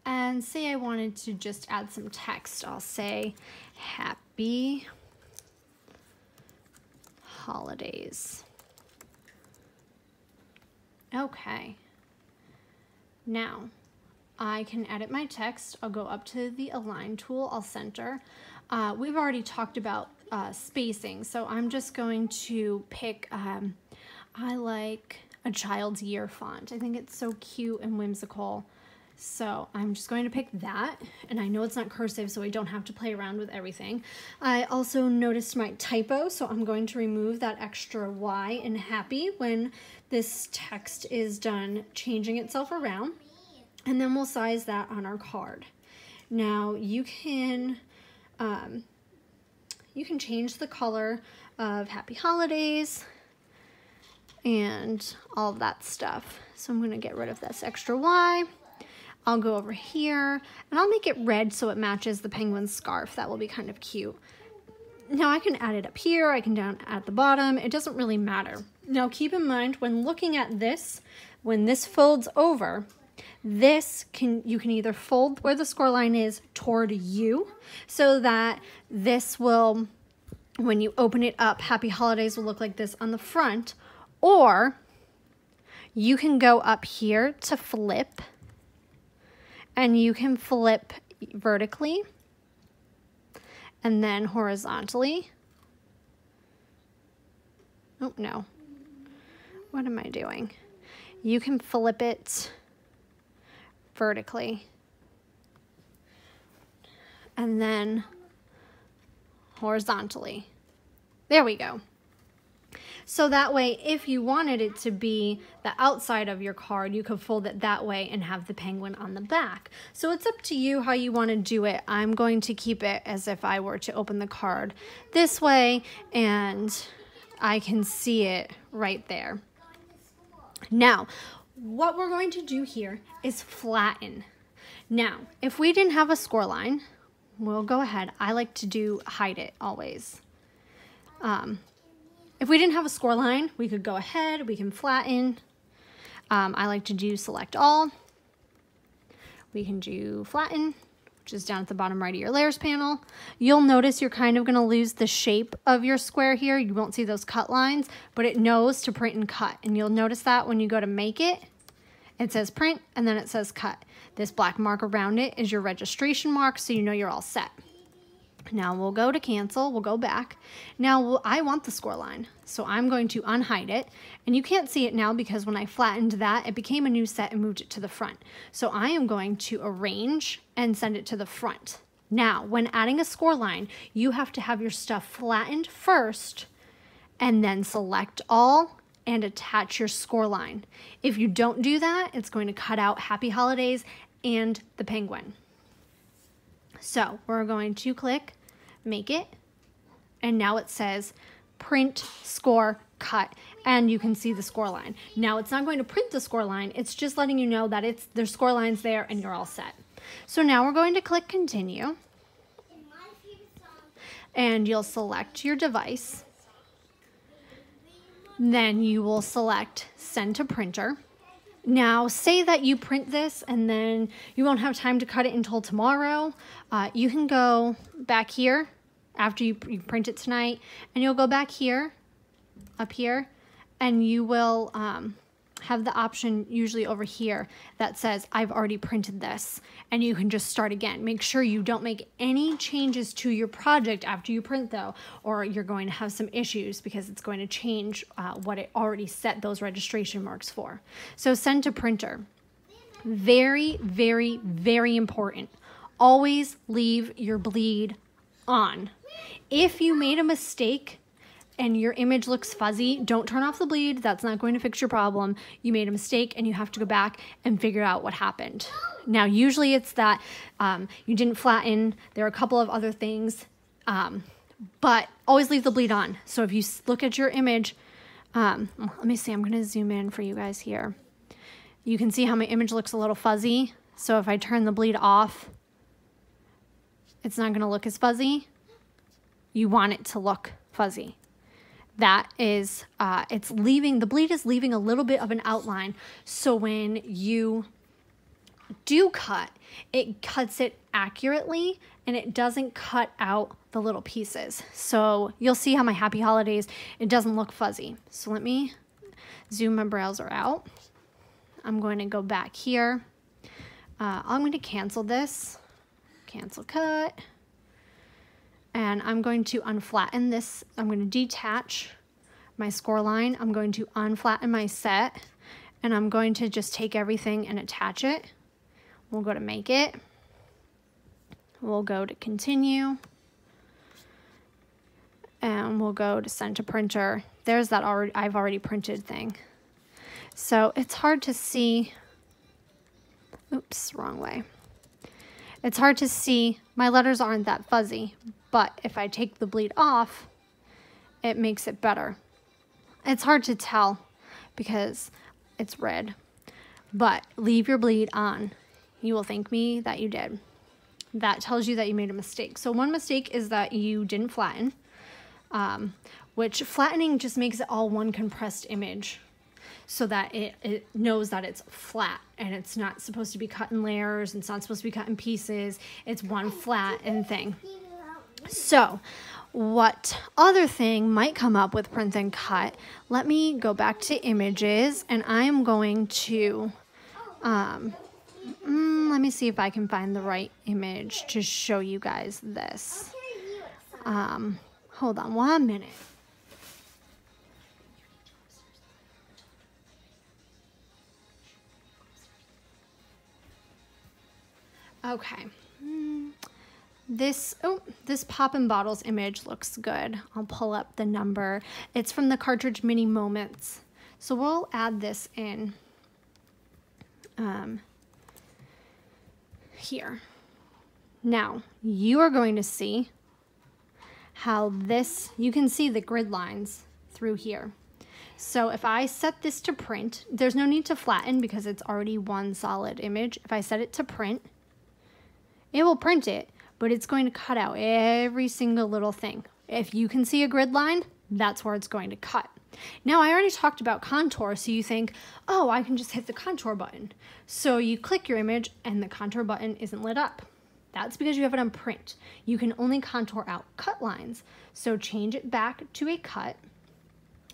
And say I wanted to just add some text. I'll say happy holidays. Okay. Now I can edit my text. I'll go up to the align tool. I'll center. We've already talked about spacing, so I'm just going to pick, I like a child's year font. I think it's so cute and whimsical. So I'm just going to pick that, and I know it's not cursive, so I don't have to play around with everything. I also noticed my typo, so I'm going to remove that extra Y in happy when this text is done changing itself around, and then we'll size that on our card. Now you can change the color of happy holidays and all of that stuff. So I'm going to get rid of this extra Y. I'll go over here and I'll make it red so it matches the penguin's scarf. That will be kind of cute. Now I can add it up here, I can down at the bottom. It doesn't really matter. Now keep in mind when looking at this, when this folds over, you can either fold where the score line is toward you so that this will, when you open it up, happy holidays will look like this on the front, or you can go up here to flip and you can flip vertically and then horizontally. Oh no, what am I doing? You can flip it vertically and then horizontally. There we go. So that way, if you wanted it to be the outside of your card, you could fold it that way and have the penguin on the back. So it's up to you how you want to do it. I'm going to keep it as if I were to open the card this way and I can see it right there. Now, what we're going to do here is flatten. Now, if we didn't have a score line, we'll go ahead. I like to hide it always. If we didn't have a score line, we could go ahead, we can flatten. I like to do select all. We can do flatten, which is down at the bottom right of your layers panel. You'll notice you're kind of going to lose the shape of your square here. You won't see those cut lines, but it knows to print and cut. And you'll notice that when you go to make it, it says print and then it says cut. This black mark around it is your registration mark, so you know you're all set. Now we'll go to cancel, we'll go back. Now I want the score line, so I'm going to unhide it. And you can't see it now because when I flattened that, it became a new set and moved it to the front. So I am going to arrange and send it to the front. Now, when adding a score line, you have to have your stuff flattened first and then select all and attach your score line. If you don't do that, it's going to cut out Happy Holidays and the penguin. So we're going to click make it, and now it says print, score, cut, and you can see the score line. Now it's not going to print the score line, it's just letting you know that there's score lines there and you're all set. So now we're going to click continue, and you'll select your device. Then you will select send to printer. Now, say that you print this and then you won't have time to cut it until tomorrow. You can go back here after you print it tonight, and you'll go back here, up here, and you will have the option usually over here that says I've already printed this, and you can just start again. Make sure you don't make any changes to your project after you print though, or you're going to have some issues because it's going to change what it already set those registration marks for. So send to printer. Very, very, very important. Always leave your bleed on. If you made a mistake and your image looks fuzzy, don't turn off the bleed. That's not going to fix your problem. You made a mistake and you have to go back and figure out what happened. Now, usually it's that you didn't flatten. There are a couple of other things, but always leave the bleed on. So if you look at your image, let me see, I'm gonna zoom in for you guys here. You can see how my image looks a little fuzzy. So if I turn the bleed off, it's not gonna look as fuzzy. You want it to look fuzzy. That is, the bleed is leaving a little bit of an outline. So when you do cut, it cuts it accurately and it doesn't cut out the little pieces. So you'll see how my Happy Holidays, it doesn't look fuzzy. So let me zoom my browser out. I'm going to go back here. I'm going to cancel this, cancel cut. And I'm going to unflatten this. I'm going to detach my score line. I'm going to unflatten my set, and I'm going to just take everything and attach it. We'll go to make it. We'll go to continue. And we'll go to send to printer. There's that I've already printed thing. So it's hard to see. Oops, wrong way. It's hard to see. My letters aren't that fuzzy. But if I take the bleed off, it makes it better. It's hard to tell because it's red, but leave your bleed on. You will thank me that you did. That tells you that you made a mistake. So one mistake is that you didn't flatten, which flattening just makes it all one compressed image so that it knows that it's flat and it's not supposed to be cut in layers. It's not supposed to be cut in pieces. It's one flat and thing. So what other thing might come up with print and cut? Let me go back to images, and I am going to, let me see if I can find the right image to show you guys this. Hold on 1 minute. Okay. This Poppin' Bottles image looks good. I'll pull up the number. It's from the Cartridge Mini Moments. So we'll add this in here. Now, you are going to see how you can see the grid lines through here. So if I set this to print, there's no need to flatten because it's already one solid image. If I set it to print, it will print it, but it's going to cut out every single little thing. If you can see a grid line, that's where it's going to cut. Now, I already talked about contour, so you think, oh, I can just hit the contour button. So you click your image and the contour button isn't lit up. That's because you have it on print. You can only contour out cut lines. So change it back to a cut,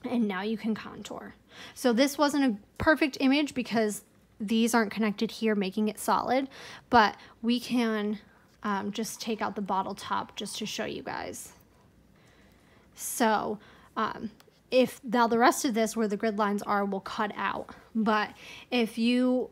and now you can contour. So this wasn't a perfect image because these aren't connected here, making it solid, but we can just take out the bottle top just to show you guys. So if now the rest of this where the grid lines are will cut out, but if you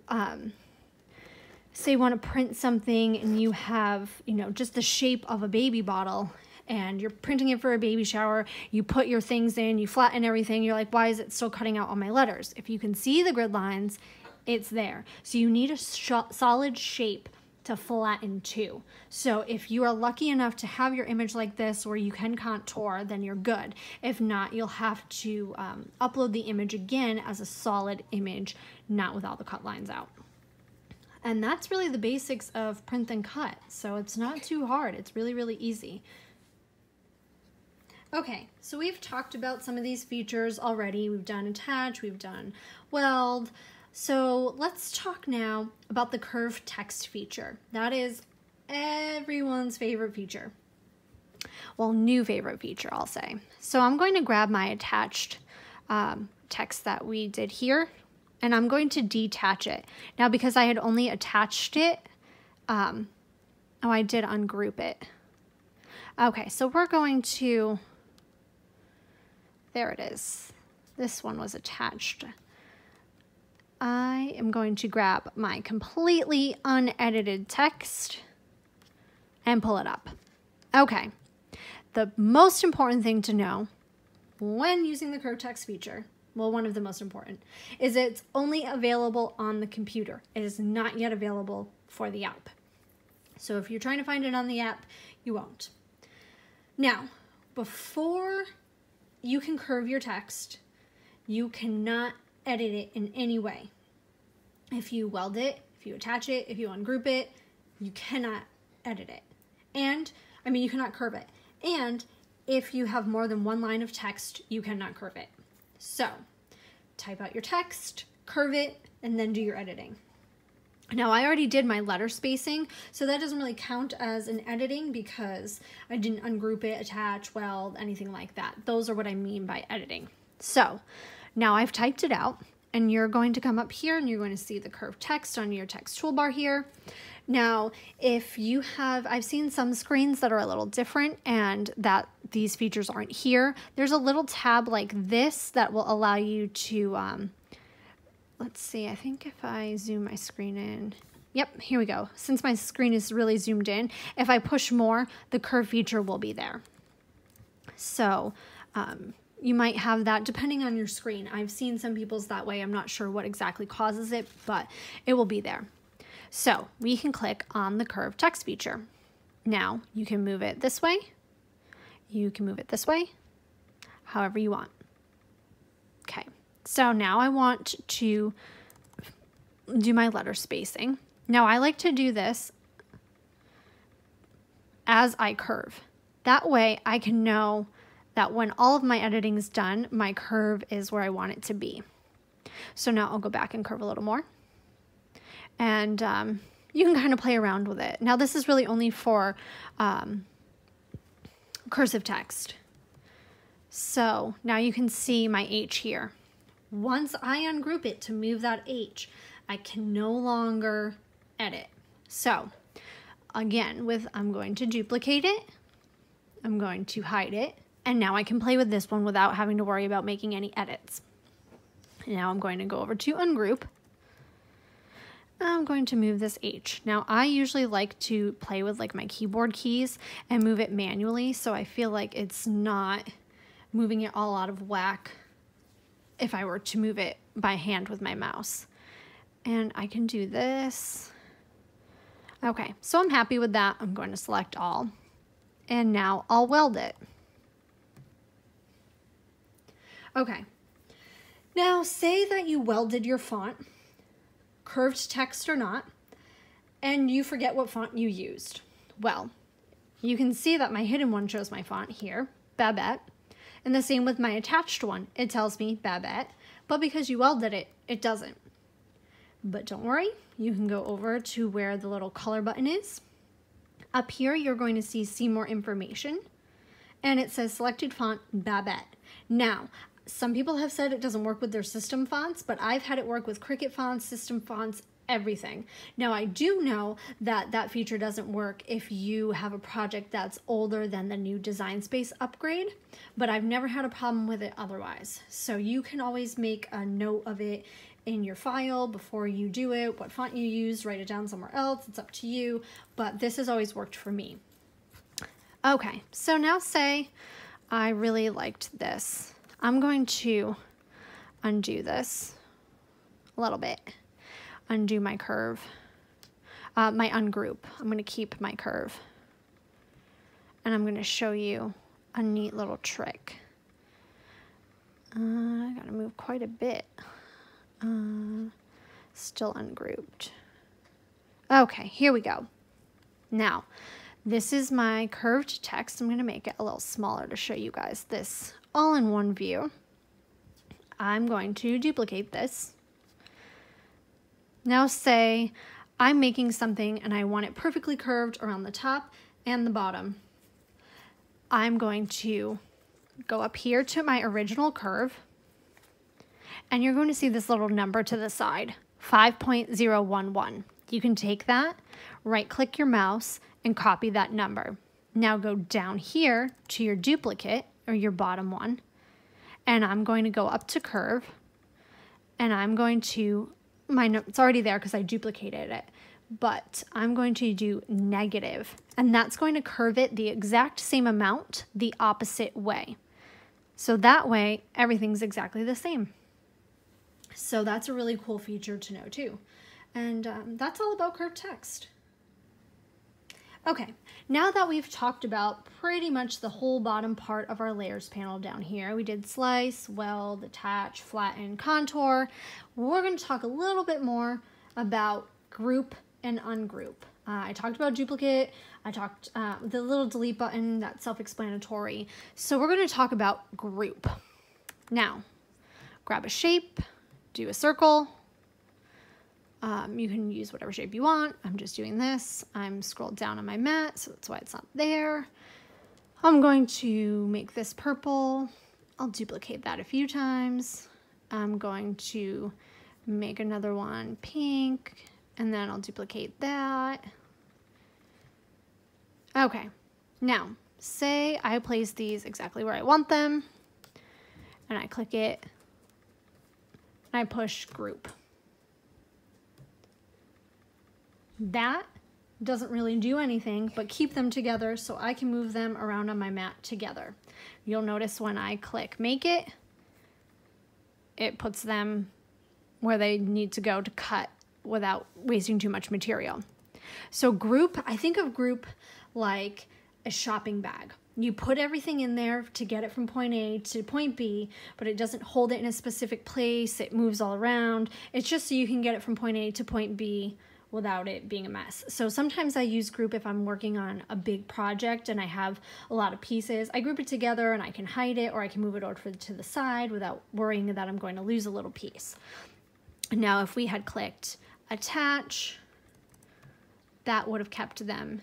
say you want to print something and you have, you know, just the shape of a baby bottle and you're printing it for a baby shower, you put your things in, you flatten everything, you're like, why is it still cutting out all my letters? If you can see the grid lines, it's there. So you need a solid shape to flatten too. So if you are lucky enough to have your image like this where you can contour, then you're good. If not, you'll have to upload the image again as a solid image, not with all the cut lines out. And that's really the basics of print and cut. So it's not too hard. It's really, really easy. Okay, so we've talked about some of these features already. We've done attach, we've done weld. So let's talk now about the curved text feature. That is everyone's favorite feature. Well, new favorite feature, I'll say. So I'm going to grab my attached text that we did here, and I'm going to detach it. Now, because I had only attached it, oh, I did ungroup it. Okay, so we're going to, there it is. This one was attached. I am going to grab my completely unedited text and pull it up. Okay, the most important thing to know when using the curved text feature, well, one of the most important, is it's only available on the computer. It is not yet available for the app. So if you're trying to find it on the app, you won't. Now, before you can curve your text, you cannot edit it in any way. If you weld it, if you attach it, if you ungroup it, you cannot edit it. And, I mean, you cannot curve it. And if you have more than one line of text, you cannot curve it. So, type out your text, curve it, and then do your editing. Now, I already did my letter spacing, so that doesn't really count as an editing because I didn't ungroup it, attach, weld, anything like that. Those are what I mean by editing. So, now I've typed it out, and you're going to come up here and you're going to see the curved text on your text toolbar here. Now, if you have, I've seen some screens that are a little different and that these features aren't here. There's a little tab like this that will allow you to, let's see, I think if I zoom my screen in, yep, here we go. Since my screen is really zoomed in, if I push more, the curve feature will be there. So, you might have that depending on your screen. I've seen some people's that way. I'm not sure what exactly causes it, but it will be there. So we can click on the curved text feature. Now you can move it this way. You can move it this way, however you want. Okay, so now I want to do my letter spacing. Now I like to do this as I curve. That way I can know that when all of my editing is done, my curve is where I want it to be. So now I'll go back and curve a little more. And you can kind of play around with it. Now this is really only for cursive text. So now you can see my H here. Once I ungroup it to move that H, I can no longer edit. So again, I'm going to duplicate it. I'm going to hide it. And now I can play with this one without having to worry about making any edits. Now I'm going to go over to ungroup. I'm going to move this H. Now I usually like to play with like my keyboard keys and move it manually, so I feel like it's not moving it all out of whack if I were to move it by hand with my mouse. And I can do this. Okay, so I'm happy with that. I'm going to select all. And now I'll weld it. Okay, now say that you welded your font, curved text or not, and you forget what font you used. Well, you can see that my hidden one shows my font here, Babette, and the same with my attached one. It tells me Babette, but because you welded it, it doesn't. But don't worry, you can go over to where the little color button is, Up here, you're going to see more information, and it says selected font Babette. Now, some people have said it doesn't work with their system fonts, but I've had it work with Cricut fonts, system fonts, everything. Now, I do know that that feature doesn't work if you have a project that's older than the new design space upgrade, but I've never had a problem with it otherwise. So you can always make a note of it in your file before you do it, what font you use, write it down somewhere else, it's up to you, but this has always worked for me. Okay, so now say I really liked this. I'm going to undo this a little bit, undo my curve, my ungroup. I'm going to keep my curve, and I'm going to show you a neat little trick. I got to move quite a bit. Still ungrouped. Okay, here we go. Now, this is my curved text. I'm going to make it a little smaller to show you guys this all in one view. I'm going to duplicate this. Now say I'm making something and I want it perfectly curved around the top and the bottom. I'm going to go up here to my original curve, and you're going to see this little number to the side, 5.011. You can take that, right-click your mouse, and copy that number. Now go down here to your duplicate, or your bottom one, and I'm going to go up to curve, and I'm going to, it's already there because I duplicated it, but I'm going to do negative, and that's going to curve it the exact same amount the opposite way. So that way, everything's exactly the same. So that's a really cool feature to know too. And that's all about curved text. Okay, now that we've talked about pretty much the whole bottom part of our layers panel down here, we did slice, weld, attach, flatten, contour. We're going to talk a little bit more about group and ungroup. I talked about duplicate, I talked the little delete button, that's self-explanatory. So we're going to talk about group. Now, grab a shape, do a circle. You can use whatever shape you want. I'm just doing this. I'm scrolled down on my mat, so that's why it's not there. I'm going to make this purple. I'll duplicate that a few times. I'm going to make another one pink, and then I'll duplicate that. Okay, now say I place these exactly where I want them, and I click it, and I push group. That doesn't really do anything but keep them together so I can move them around on my mat together. You'll notice when I click make it, it puts them where they need to go to cut without wasting too much material. So group, I think of group like a shopping bag. You put everything in there to get it from point A to point B, but it doesn't hold it in a specific place. It moves all around. It's just so you can get it from point A to point B without it being a mess. So sometimes I use group if I'm working on a big project and I have a lot of pieces. I group it together and I can hide it, or I can move it over to the side without worrying that I'm going to lose a little piece. Now, if we had clicked attach, that would have kept them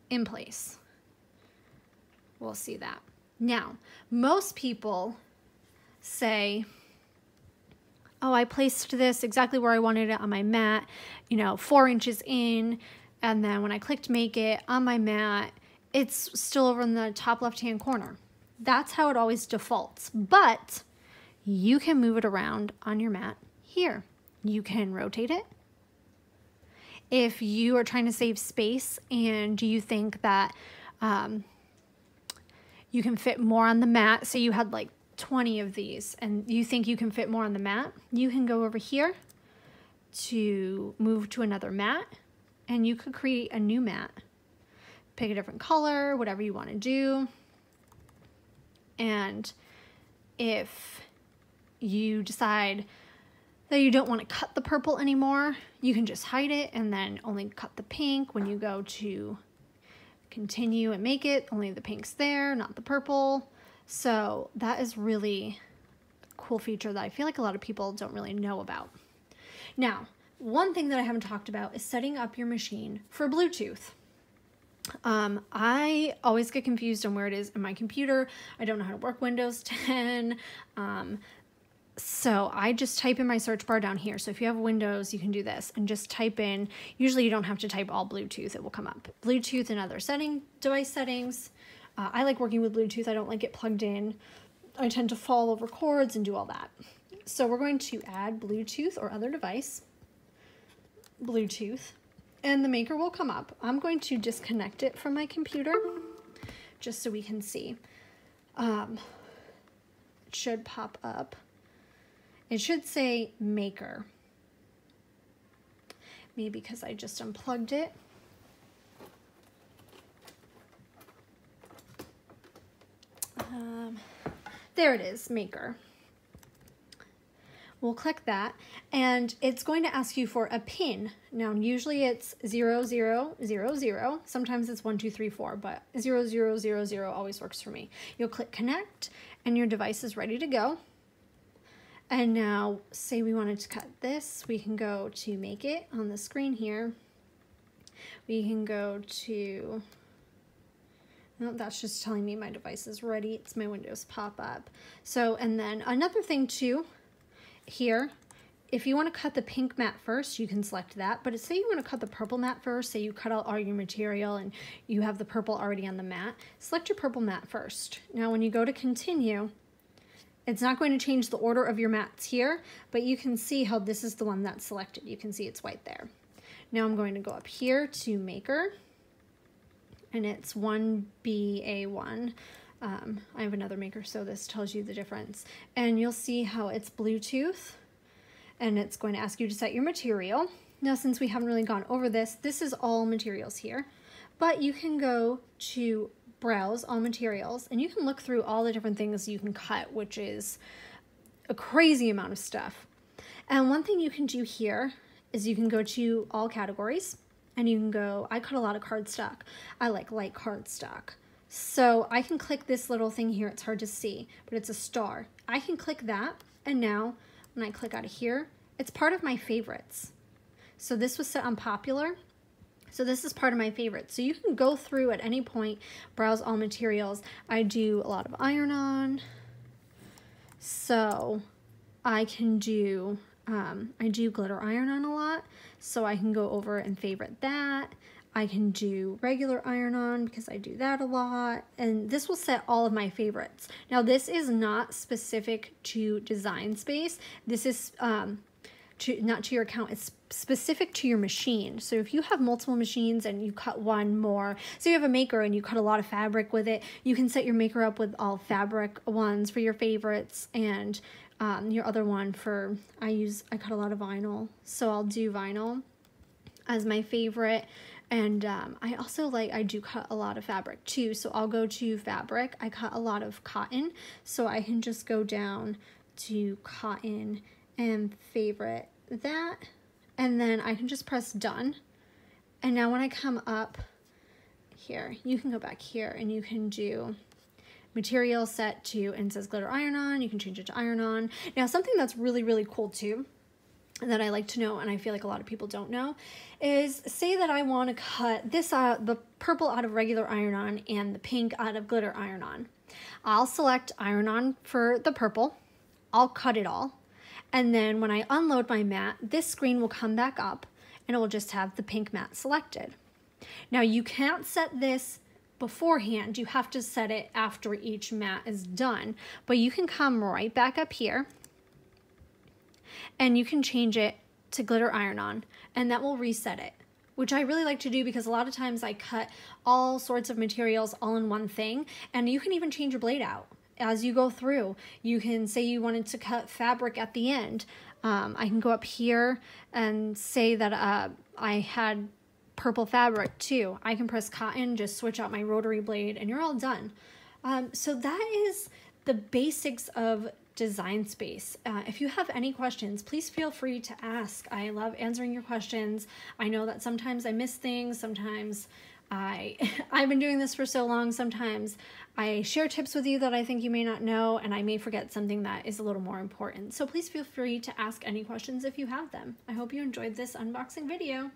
in place. We'll see that. Now, most people say, oh, I placed this exactly where I wanted it on my mat, 4 inches in, and then when I clicked make it on my mat, it's still over in the top left-hand corner. That's how it always defaults, but you can move it around on your mat here. You can rotate it. If you are trying to save space and you think that you can fit more on the mat, so you had like 20 of these and you think you can fit more on the mat, you can go over here to move to another mat, and you could create a new mat. Pick a different color, whatever you want to do. And if you decide that you don't want to cut the purple anymore, you can just hide it and then only cut the pink. When you go to continue and make it, only the pink's there, not the purple. So that is really a cool feature that I feel like a lot of people don't really know about. Now, one thing that I haven't talked about is setting up your machine for Bluetooth. I always get confused on where it is in my computer. I don't know how to work Windows 10. So I just type in my search bar down here. So if you have Windows, you can do this and just type in, usually you don't have to type all Bluetooth, it will come up. Bluetooth and other device settings. I like working with Bluetooth. I don't like it plugged in. I tend to fall over cords and do all that. So we're going to add Bluetooth or other device, Bluetooth, and the Maker will come up. I'm going to disconnect it from my computer just so we can see. It should pop up. It should say Maker. Maybe because I just unplugged it. There it is, Maker. We'll click that, and it's going to ask you for a pin. Now, usually it's 0000. Sometimes it's 1, 2, 3, 4, but 0000 always works for me. You'll click connect, and your device is ready to go. And now, say we wanted to cut this, we can go to make it on the screen here. We can go to, no, that's just telling me my device is ready. It's my Windows pop-up. So, and then another thing too, here, if you want to cut the pink mat first, you can select that. But say you want to cut the purple mat first, say you cut out all your material and you have the purple already on the mat, select your purple mat first. Now, when you go to continue, it's not going to change the order of your mats here, but you can see how this is the one that's selected. You can see it's white there. Now I'm going to go up here to Maker, and it's 1BA1. I have another Maker, so this tells you the difference. And you'll see how it's Bluetooth, and it's going to ask you to set your material. Now, since we haven't really gone over this, this is all materials here, but you can go to browse all materials, and you can look through all the different things you can cut, which is a crazy amount of stuff. And one thing you can do here is you can go to all categories, and you can go, I cut a lot of cardstock. I like light cardstock. So I can click this little thing here. It's hard to see, but it's a star. I can click that, and now when I click out of here, it's part of my favorites. So this was set on popular. So this is part of my favorites. So you can go through at any point, browse all materials. I do a lot of iron-on. So I can do, I do glitter iron-on a lot. So I can go over and favorite that. I can do regular iron-on because I do that a lot. And this will set all of my favorites. Now this is not specific to Design Space. This is not to your account, it's specific to your machine. So if you have multiple machines and you cut one more, so you have a Maker and you cut a lot of fabric with it, you can set your Maker up with all fabric ones for your favorites, and your other one for, I cut a lot of vinyl, so I'll do vinyl as my favorite. And I also I do cut a lot of fabric too, so I'll go to fabric. I cut a lot of cotton, so I can just go down to cotton and favorite that, and then I can just press done. And now when I come up here, you can go back here and you can do material set to, and it says glitter iron-on. You can change it to iron-on. Now something that's really, really cool too, that I like to know, and I feel like a lot of people don't know, is say that I want to cut this the purple out of regular iron-on and the pink out of glitter iron-on. I'll select iron-on for the purple. I'll cut it all. And then when I unload my mat, this screen will come back up and it will just have the pink mat selected. Now you can't set this beforehand. You have to set it after each mat is done, but you can come right back up here and you can change it to glitter iron-on, and that will reset it, which I really like to do because a lot of times I cut all sorts of materials all in one thing, and you can even change your blade out. As you go through, you can say you wanted to cut fabric at the end. I can go up here and say that I had purple fabric too. I can press cotton, just switch out my rotary blade, and you're all done. So that is the basics of Design Space. If you have any questions, please feel free to ask. I love answering your questions. I know that sometimes I miss things, sometimes I've been doing this for so long, sometimes I share tips with you that I think you may not know, and I may forget something that is a little more important. So please feel free to ask any questions if you have them. I hope you enjoyed this unboxing video.